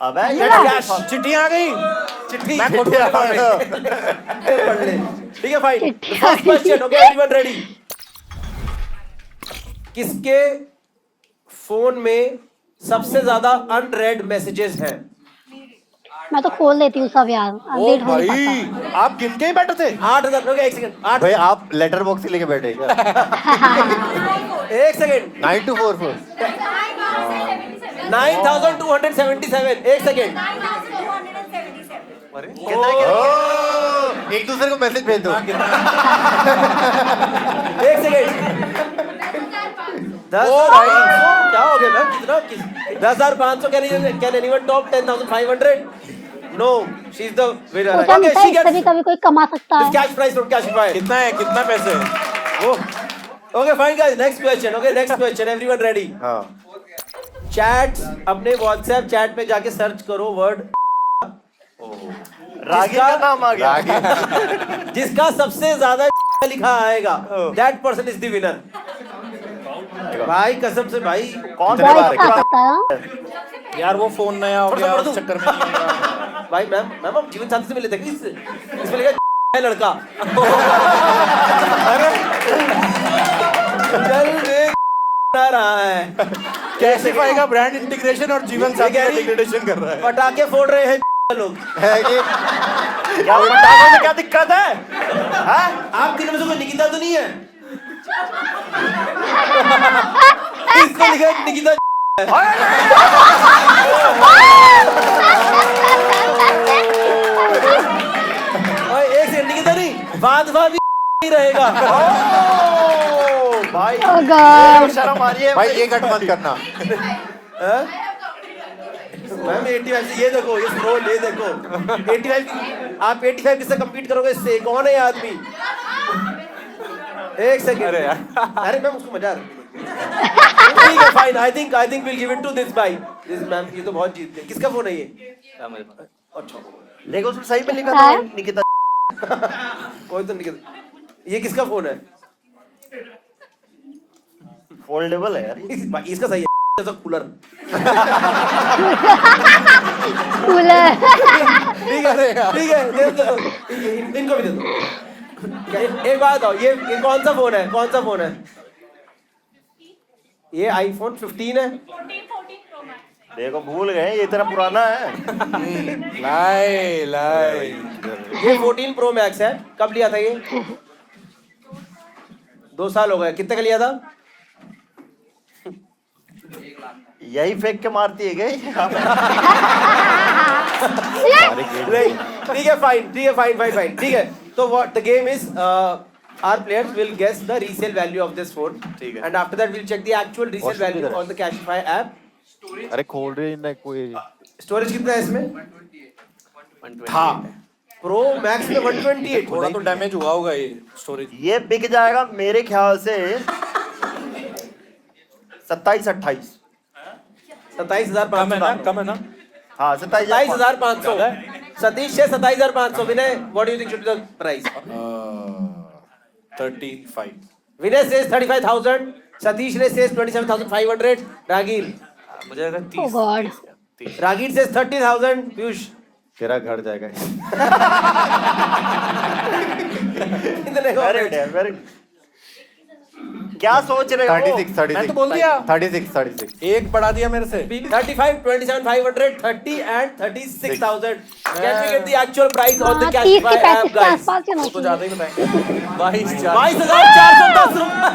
अबे cash। चिट्ठी आ गई। चिट्ठी मैं खुद चिट्ठी पढ़ रहा पढ़ ले। ठीक है, फाइन। चिट्ठी first question, okay everyone ready? किसके फोन में सबसे ज्यादा अनरेड मैसेजेस हैं? मैं तो खोल देती हूँ सब यार। ओ अपडेट हो नहीं भाई, पाता। आप गिन के ही बैठे थे? 8,000 हो गया। 1 सेकंड। 8 भाई आप लेटर बॉक्स ही लेके बैठे क्या? 1 सेकंड। 9244। 9,277। 1 सेकंड। एक दूसरे को मैसेज भेज दो। 1 सेकंड। 10,500 क्या हो गया मैम? कितना 10,500? Can anyone top 10,500? No, she is the winner. सोचा ओके, मिलता शी है कभी गेट्स कभी कोई कमा सकता दिस है। Cash prize from Cashify. कितना है, कितना पैसे? Okay fine guys, next question. Okay next question, everyone ready? हाँ। चैट अपने व्हाट्सएप चैट पे जाके सर्च करो वर्ड रागी का नाम आ गया। जिसका सबसे ज्यादा लिखा आएगा that person is the winner. भाई कसम से भाई कौन कितने बॉयज बार खा सकता है। यार वो फोन नया हो थोड़ा सा गया, पढ़ उस दूं? चक्कर में नहीं हुआ। भाई मैम हम जीवन साथी से मिले थे इसमें लिखा है लड़का। चल रे रहा है। कैसे पाएगा ब्रांड इंटीग्रेशन और जीवन साथी क्या रही? इंटीग्रेशन कर रहा है। पटाखे फोड़ रहे हैं लोग। है कि क्या पटाखों से क्या दिक्कत है? हाँ? आप तीनों में से कोई निकिता तो नहीं है? इसमें लिखा है निकिता। ओए एक सेकंड निकिता नहीं, बाद ही रहेगा। ओ भाई Oh God. शर्म आ रही है भाई ये कट मत करना। मैम 85 से ये देखो, ये स्क्रोल ये देखो 85, आप 85 किससे compete करोगे इससे? कौन है ये आदमी? एक सेकंड। अरे यार। अरे मैम उसको मजा आ रहा है। ठीक है fine, I think will give it to this भाई। दिस मैम ये तो बहुत जीत गए। किसका फोन है ये? अच्छा लेकिन उसमें सही में लिखा था निकिता। कोई तो निकिता। ये किसका फोन है? फोल्डेबल है यार। भाई इसका सही है, जैसा कूलर। कूलर। ठीक है दे दो, इनको भी दे दो। एक बात बताओ, ये कौन सा फोन है? ये आईफोन 15 है। देखो भूल गए, ये इतना पुराना है। लाई ये 14 प्रो मैक्स है। कब लिया था ये? 2 साल हो गए। कितने का लिया था? यही फेंक के मारती है गई। नहीं, ठीक है फाइन। ठीक है, तो what the game is, our players will guess the resale value of this phone, ठीक है। and after that we'll check the actual resale Washroom value किधर है? on the Cashify app. अरे खोल रही ना कोई। स्टोरेज कितना है इसमें? 128 था। है। प्रो मैक्स में 128। थोड़ा तो डैमेज हुआ होगा ये स्टोरेज। ये बिक जाएगा मेरे ख्याल से 27-28। 27,500। कम है ना? हाँ 27,000। 27,500। सतीश से 27,500। विनय, what do you think should be the price? 35। Vinay says 35,000. Satish ने says 27,500. रागीर मुझे लगा Oh 30। God. रागीर says 30,000. पीयूष तेरा घर जाएगा। इतने को वेरी गुड वेरी गुड। क्या सोच रहे हो? 36 मैं तो बोल दिया। 36। एक बढ़ा दिया मेरे से। 35, 27,500, 30 and 36,000. Can we get the actual price on the 30 Cashify के 35 app, के guys? आसपास के वो तो ज्यादा ही बताएंगे। 22,410 रुपए।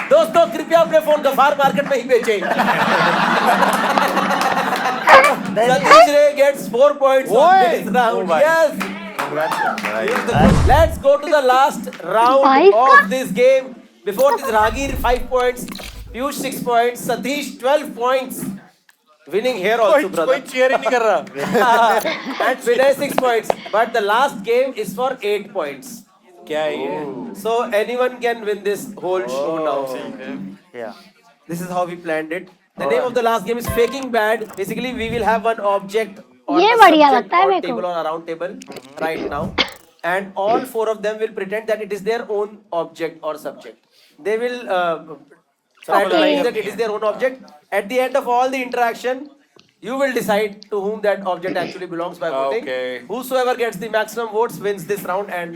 दोस्तों कृपया अपने फोन गफार मार्केट में ही बेचें। सतीश रे gets 4 points on this round. Yes. Let's go to the last round Guys, of this game. Before this, Ragir 5 points, Piyush 6 points, Satish 12 points. Winning here also, कोई brother. चीयर ही नहीं कर रहा। And Vinay 6 points. But the last game is for 8 points. क्या है ये? So anyone can win this whole show now. Yeah. This is how we planned it. The name of the last game is Faking Bad. Basically, we will have one object or ये a बढ़िया subject लगता है on मेरे को। table or around table right now, and all 4 of them will pretend that it is their own object or subject. They will try to Okay. realize that it is their own object. At the end of all the interaction, you will decide to whom that object actually belongs by voting. Okay. Whosoever gets the maximum votes wins this round and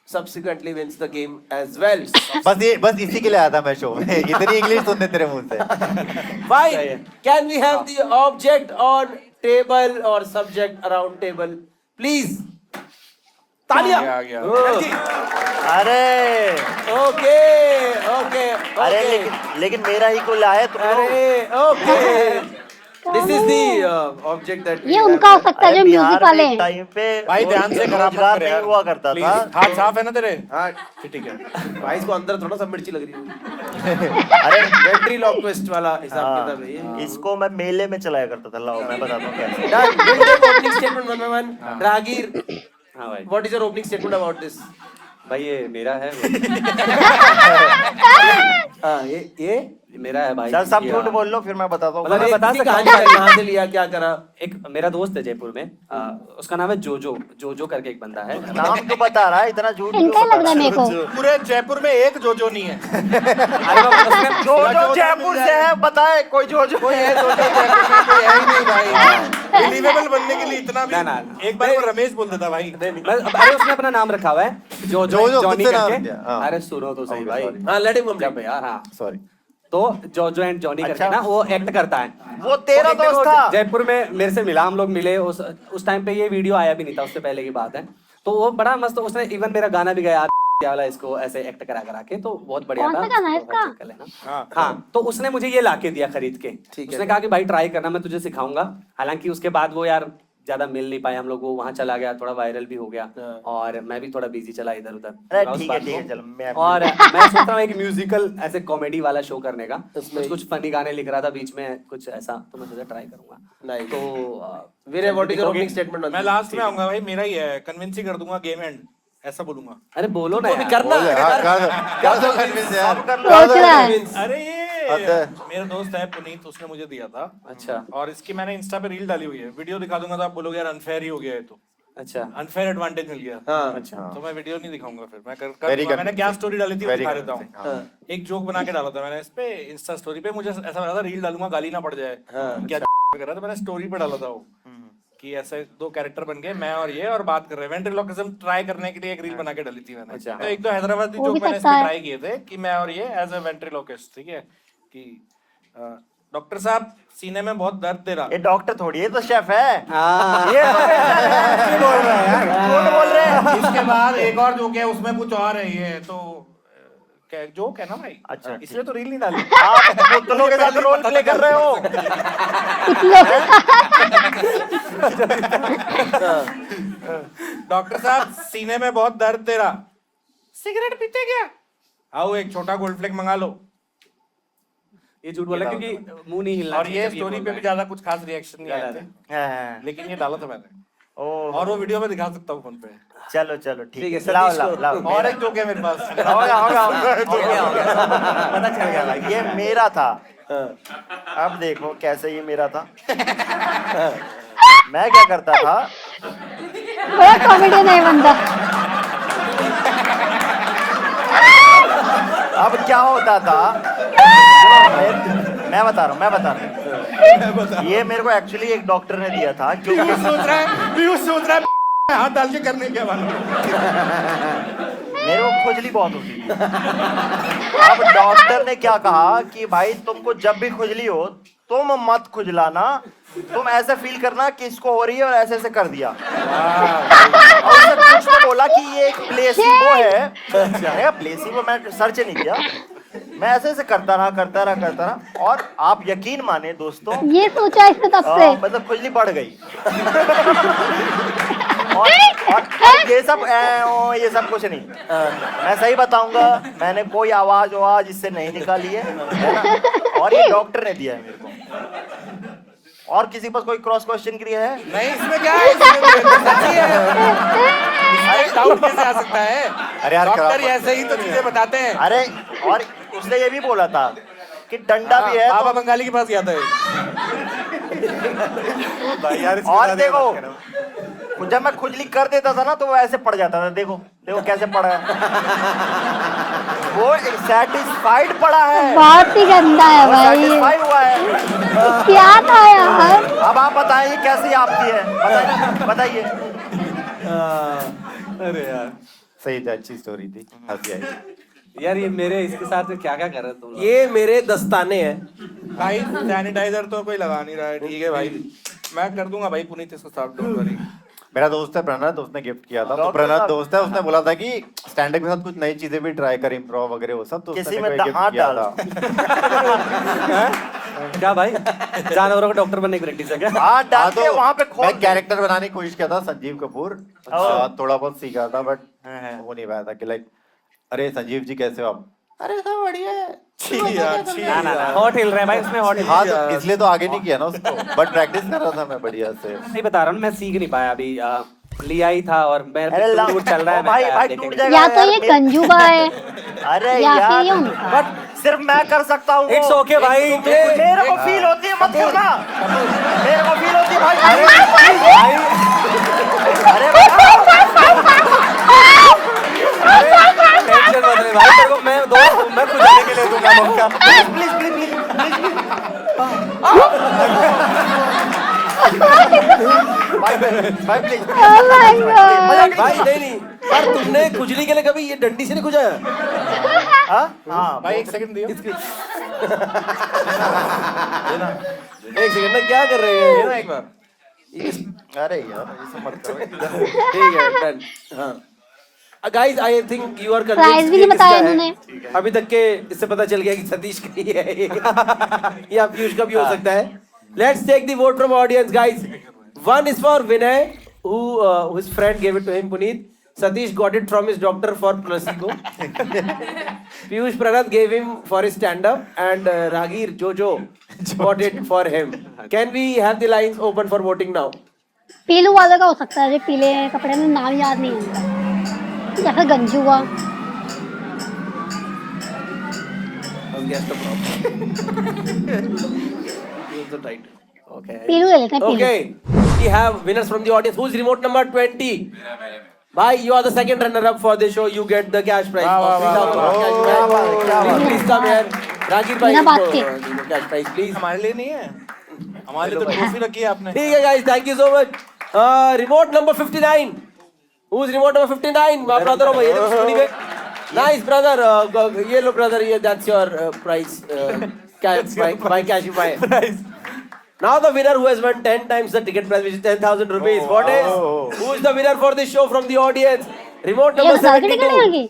subsequently wins the game as well. बस इसी के लिए आया था मैं show में। इतनी English सुनने तेरे मुंह से। Fine. Can we have the object on table or subject around table, please? तालियां. आ गया। अरे Okay. अरे लेकिन मेरा ही को लाया तुम लोग। अरे okay. This is the object that we ये have उनका हो here. सकता है जो अरे म्यूजिक बिहार वाले में हैं। टाइम पे भाई ध्यान से खराब मत रोजगार कर नहीं यार। हुआ करता Please, था। हाथ साफ है ना तेरे? हाँ, ठीक है। भाई इसको अंदर थोड़ा सा मिर्ची लग रही है। अरे बैटरी लॉक ट्विस्ट वाला हिसाब किताब है ये। हाँ, इसको मैं मेले में चलाया करता था। लाओ मैं बताता हूँ कैसे। Done. We'll take opening statement one by one. Ragir, हाँ भाई। what is your opening statement about this? भाई ये मेरा है। हाँ, ये मेरा है भाई। चल सब ये, झूठ बोल लो फिर मैं बताता हूँ। मतलब मैं एक बता किसी सकता हूँ कहानी का कहाँ से लिया, क्या करा? एक मेरा दोस्त है जयपुर में, उसका नाम है जोजो करके एक बंदा है। नाम क्यों बता रहा है इतना झूठ क्यों इनका ही बता लग रहा है मेरे को। पूरे जयपुर में एक जोजो नहीं है। अरे बाबा, उसमें जो जयपुर से है बताए कोई जो कोई है जोजो जयपुर में, कोई है ही नहीं भाई। बिलीवेबल बनने के लिए इतना भी ना। एक बार वो रमेश बोल देता भाई। अरे उसने अपना नाम रखा हुआ है जोजो जॉनी खुद से नाम करके। दिया, हाँ। अरे सुनो तो सही Okay, भाई। sorry. हाँ, let him complete. जब यार हाँ, सॉरी। तो जोजो एंड जॉनी करके अच्छा। ना वो एक्ट करता है। वो तेरा एक दिन दोस्त वो था। जयपुर में मेरे से मिला, हम लोग मिले। उस टाइम पे ये वीडियो आया भी नहीं था, उससे पहले की बात है। तो वो बड़ा मस्त, उसने इवन मेरा गाना भी गाया वाला इसको ऐसे एक्ट करा करा के, तो बहुत बढ़िया कौन था। सा गाना है तो इसका? check कर लेना। हाँ। हाँ, तो उसने मुझे ये लाके दिया खरीद के। ठीक है। उसने कहा कि भाई ट्राई करना, मैं तुझे सिखाऊंगा। हालांकि उसके बाद वो यार ज्यादा मिल नहीं पाए हम लोग, वो वहां चला गया, थोड़ा वायरल भी हो गया, हाँ। और मैं भी थोड़ा बिजी चला इधर उधर। अरे उस ठीक है बात ठीक है को। चलो मैं और मैं सोच रहा हूँ एक म्यूजिकल ऐसे कॉमेडी वाला शो करने का। उसमें- कुछ फनी गाने लिख रहा था बीच में कुछ ऐसा, तो मैं सोचा ट्राई करूंगा। Nice. तो वीरे, व्हाट इज योर दिखाओगे? ओपनिंग स्टेटमेंट ऑन मैं लास्ट में आऊंगा भाई, मेरा ही है, कन्विंस ही कर दूंगा गेम एंड, ऐसा बोलूंगा। अरे बोलो ना वो भी यार। करना बोल है यार, यार। कर दो convince यार। सोच रहा है। Convince। अरे ये अच्छा। मेरा दोस्त है पुनीत, उसने मुझे दिया था। अच्छा और इसकी मैंने इंस्टा पे रील डाली हुई है, वीडियो दिखा दूंगा तो आप बोलोगे यार अनफेयर ही हो गया है, तो अच्छा अनफेयर एडवांटेज मिल गया। हाँ। अच्छा। तो मैं वीडियो नहीं दिखाऊंगा, फिर मैं Very कर मैंने क्या convincing. स्टोरी डाली थी वो Very दिखा देता हूँ। convincing, हाँ। एक जोक बना के डाला था मैंने इस पे इंस्टा स्टोरी पे, मुझे ऐसा लगा था रील डालूंगा गाली ना पड़ जाए, क्या कर रहा था, मैंने स्टोरी पे डाला था वो कि ऐसे दो कैरेक्टर बन गए, मैं और ये, और बात कर रहे हैं, वेंट्रिलोक्विज्म ट्राई करने के लिए एक रील बना के डाली थी मैंने। अच्छा। तो एक दो हैदराबादी वो जोक भी मैंने इस सकता पे है। ट्राई किए थे कि मैं और ये एज अ वेंट्रिलोक्विस्ट, ठीक है, कि डॉक्टर साहब सीने में बहुत दर्द दे रहा। ये डॉक्टर थोड़ी है, तो शेफ है। हाँ। ये तो बेटा बोल रहा है यार, झूठ बोल रहे हैं। इसके बाद एक और जोक है, उसमें कुछ और है, ये तो क्या जोक है ना भाई। अच्छा, इसलिए तो रील नहीं डाली। आप पुतलों के साथ रोल प्ले कर रहे हो। डॉक्टर साहब सीने में बहुत दर्द दे रहा, सिगरेट पीते क्या? आओ एक छोटा गोल्ड फ्लेक मंगा लो। ये झूठ बोला क्योंकि मुंह नहीं हिलना और ये चाहिए, जब स्टोरी बोल पे रहा भी है। ज्यादा कुछ खास रिएक्शन नहीं आए थे, हाँ, लेकिन ये डाला था मैंने, ओह, और वो वीडियो में दिखा सकता हूँ फोन पे। चलो चलो ठीक ठीक है, है, लाओ सतीश लाओ को- लाओ। और एक जोक है मेरे पास। होगा होगा होगा। हो गया, हो गया। पता चल गया भाई। ये मेरा था। अब देखो कैसे ये मेरा था। मैं क्या करता था, बड़ा कॉमेडियन है बंदा। अब क्या होता था, मैं बता रहा हूँ। ये मेरे को एक्चुअली एक डॉक्टर ने दिया था, क्योंकि सोच रहा है हाथ डाल के करने क्या वाला। मेरे को खुजली बहुत होती थी। अब डॉक्टर ने क्या कहा कि भाई तुमको जब भी खुजली हो तुम मत खुजलाना, तुम ऐसे फील करना कि इसको हो रही है और ऐसे ऐसे कर दिया। और उसने कुछ तो बोला कि ये एक प्लेसिबो है। प्लेसिबो मैं सर्च नहीं किया, मैं ऐसे ऐसे करता रहा, और आप यकीन माने दोस्तों, ये सोचा इसने तब से। मतलब खुजली बढ़ गई। और ये सब कुछ नहीं। मैं सही बताऊंगा, मैंने कोई आवाज इससे नहीं निकाली है ना? और ये डॉक्टर ने दिया है मेरे को। और किसी पास कोई क्रॉस क्वेश्चन के लिए है? नहीं, इसमें क्या है, इसमें तो सच्ची है। इसमें डाउट कैसे आ सकता है? अरे यार, डॉक्टर खराब- ऐसे ही तो चीजें बताते हैं। अरे और उसने ये भी बोला था कि डंडा भी है बाबा तो, बंगाली के पास गया था ये। भाई यार, इसके और बाद देखो ये मत करो। जब मैं खुजली कर देता था ना तो वो ऐसे पड़ जाता था। देखो देखो कैसे पड़ा है। वो सेटिस्फाइड पड़ा है, बहुत ही गंदा है वो भाई। सेटिस्फाई हुआ है। क्या था यार? अब आप बताइए कैसी आपकी है, बताइए। अरे यार सही था, अच्छी स्टोरी थी, हंसी आई। यार, ये मेरे इसके साथ क्या क्या कर रहे हो तुम लोग? ये मेरे दस्ताने हैं। भाई सैनिटाइजर तो कोई लगा नहीं रहा है, ठीक है भाई, मैं कर दूंगा भाई पुनीत इसको साफ, डोंट वरी। मेरा दोस्त है प्रणत, उसने गिफ्ट किया था। तो डॉक्टर प्रणत साहब। दोस्त है, उसने बोला था कि स्टैंड अप के साथ कुछ नई चीजें भी ट्राई कर, इम्प्रोव वगैरह वो सब। तो उसने किसी मेरे में को एक हाथ gift किया डाल। था। क्या भाई, जानवरों को डॉक्टर बनने की प्रैक्टिस है क्या? हाथ हाँ, डाल के तो वहां पे खोल मैं दे। कैरेक्टर बनाने की कोशिश किया था, संजीव कपूर। थोड़ा बहुत सीखा था, बट हाँ। हो नहीं पाया था कि लाइक, अरे संजीव जी कैसे हो आप? अरे सब बढ़िया है। ना, हॉट हिल रहा है भाई, उसमें हॉट हिल। हाँ, तो इसलिए तो आगे नहीं किया ना उसको, बट प्रैक्टिस कर रहा था मैं बढ़िया से। नहीं बता रहा हूँ, मैं सीख नहीं पाया अभी। लिया ही था और मैं अरे दूर चल रहा है। ओ भाई मैं भाई देखेंगे। टूट जाएगा या तो यार, ये कंजूबा है अरे या फिर यार ये उनका। बट सिर्फ मैं कर सकता हूँ। It's okay भाई। मेरे को फील होती है, मत करना। मेरे को फील होती है भाई। भाई, अरे भाई, टेंशन मत ले भाई, तेरे को मैं दोस्त हूँ, मैं कुछ देने के लिए दूंगा मौका। प्लीज प्लीज प्लीज भाई भाई प्लीज। Oh my God. भाई नहीं यार, तुमने खुजली के लिए कभी ये डंडी से नहीं खुजाया? हाँ भाई एक सेकंड दियो। एक सेकंड ना, क्या कर रहे हैं? ये ना एक बार। अरे यार ये सब मत करो। ठीक है, डन। हाँ guys I think you are price भी नहीं बताया इन्होंने। अभी तक के इससे पता चल गया कि सतीश का ही है ये। या पीयूष का भी हो सकता है। Let's take the vote from audience guys. One is for Vinay who his friend gave it to him, Puneet. Satish got it from his doctor for placebo. Piyush Pranath gave him for his stand-up, and Ragir Jojo got it for him. Can we have the lines open for voting now? पीलू वाले का हो सकता है, जो पीले कपड़े में नाम याद नहीं होगा, या फिर गंजू का। I'll guess the problem. Use the title. Okay. पीलू ले लेते हैं, पीलू। Okay. We have winners from the audience. Who's remote number 20? Bhai, you are the second runner-up for this show. You get the cash prize. Please come here. Ragir bhai, बिना बात के। cash prize, please. हमारे लिए नहीं है, हमारे लिए तो ट्रॉफी रखी है आपने। ठीक है guys, thank you so much. Remote number 59. Who's remote number 59? My brother over here. Studio में। Nice brother. ये लो brother, ये that's your prize. Cash by cash prize. Now the winner who has won 10 times the ticket price, which is 10,000 rupees. What is? Who is the winner for this show from the audience? Remote number ये हजार की ticket है 72. आगे।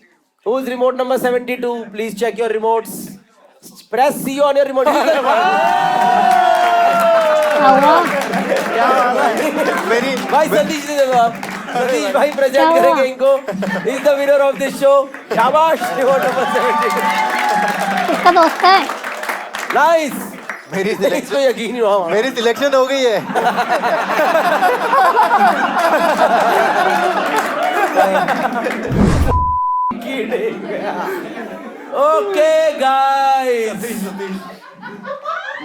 Who is remote number 72? Please check your remotes. Press C on your remote. मेरी भाई सतीश ने देखो आप। सतीश भाई प्रेजेंट करेंगे इनको। He is the winner of this show. शाबाश। Remote number 72. इसका दोस्त है। Nice. मेरी इसको सिलेक्शन यकीन नहीं हुआ। मेरी सिलेक्शन हो गई है। ओके गाइस,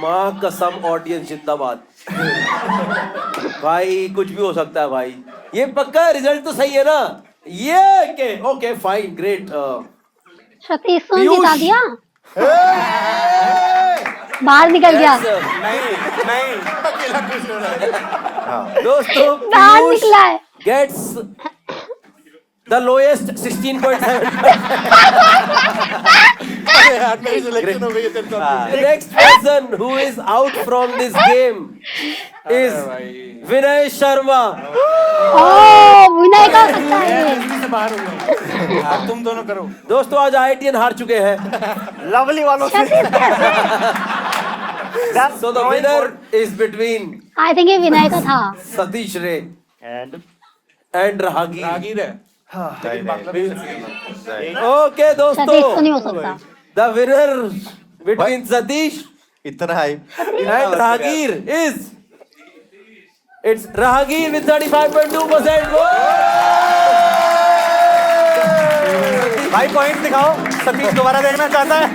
माँ कसम ऑडियंस जिंदाबाद। भाई कुछ भी हो सकता है भाई, ये पक्का रिजल्ट तो सही है ना? ये के ओके फाइन ग्रेट। सतीश ने पीयूष। जिता दिया, बाहर निकल गया, दोस्तों बाहर पीयूष निकला है। Gets the lowest 16.7। मेरी सिलेक्शन हो गई है तेरे को। The next person who is out from this game is Vinay Sharma. ओ विनय का हो सकता है ये। से बाहर हो गया। अब तुम दोनों करो। दोस्तों आज IITN हार चुके हैं। लवली वालों से। So the winner is between I think ये विनय का था। Satish Ray And and Rahagir. रागीर है। Okay सतीश तो दोस्तों, नहीं हो सकता। the winner between Satish इतना high and Rahagir is it's Rahagir with 35.2% vote. भाई पॉइंट दिखाओ, सतीश दोबारा देखना चाहता है।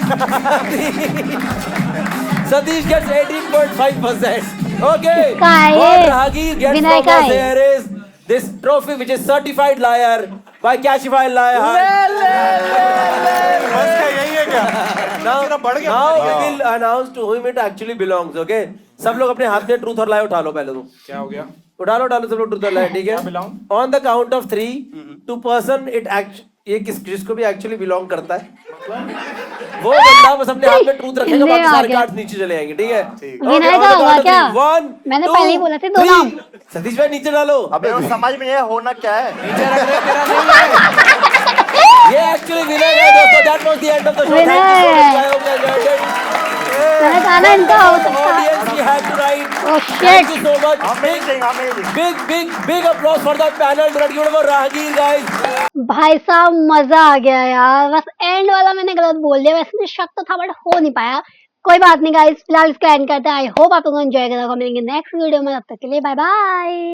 Satish gets 18.5%. Okay. का है ये? What Rahagir gets Vinay from का us है। here is this trophy which is certified liar by Cashify Liar. बस क्या यही है क्या? Now, बढ़ गया। now we will announce to whom it actually belongs. Okay. सब लोग अपने हाथ में ट्रूथ और लाई उठा लो पहले तो। क्या हो गया? उठा लो सब लोग ट्रूथ और लाई, ठीक है? belong? On the count of 3, to person it ये किसको भी एक्चुअली बिलोंग करता है, वो बंदा बस अपने हाथ में ट्रूथ रखेगा, बाकी सारे कार्ड नीचे चले जाएंगे, ठीक है? विनय का होगा क्या? 1 मैंने पहले ही बोला था, दो नाम। सतीश भाई नीचे डालो। अबे वो समझ में नहीं है होना क्या है। नीचे रख रहे तेरा नहीं है। ये एक्चुअली विनर है दोस्तों। That was the end of the show. Thank you so much. I hope you enjoyed it. मैंने कहा ना इनका हो सकता है। Audience, we had to write. Oh Thank shit! you so much. Amazing, amazing. Big applause for the panel. Let's give it for Rahagir, guys. भाई साहब मजा आ गया यार, बस एंड वाला मैंने गलत बोल दिया, वैसे में शक तो था बट हो नहीं पाया। कोई बात नहीं गाइस, फिलहाल इसका एंड करते हैं। आई होप आप लोगों को एंजॉय करा होगा। मिलेंगे नेक्स्ट वीडियो में, तब तक के लिए बाय बाय।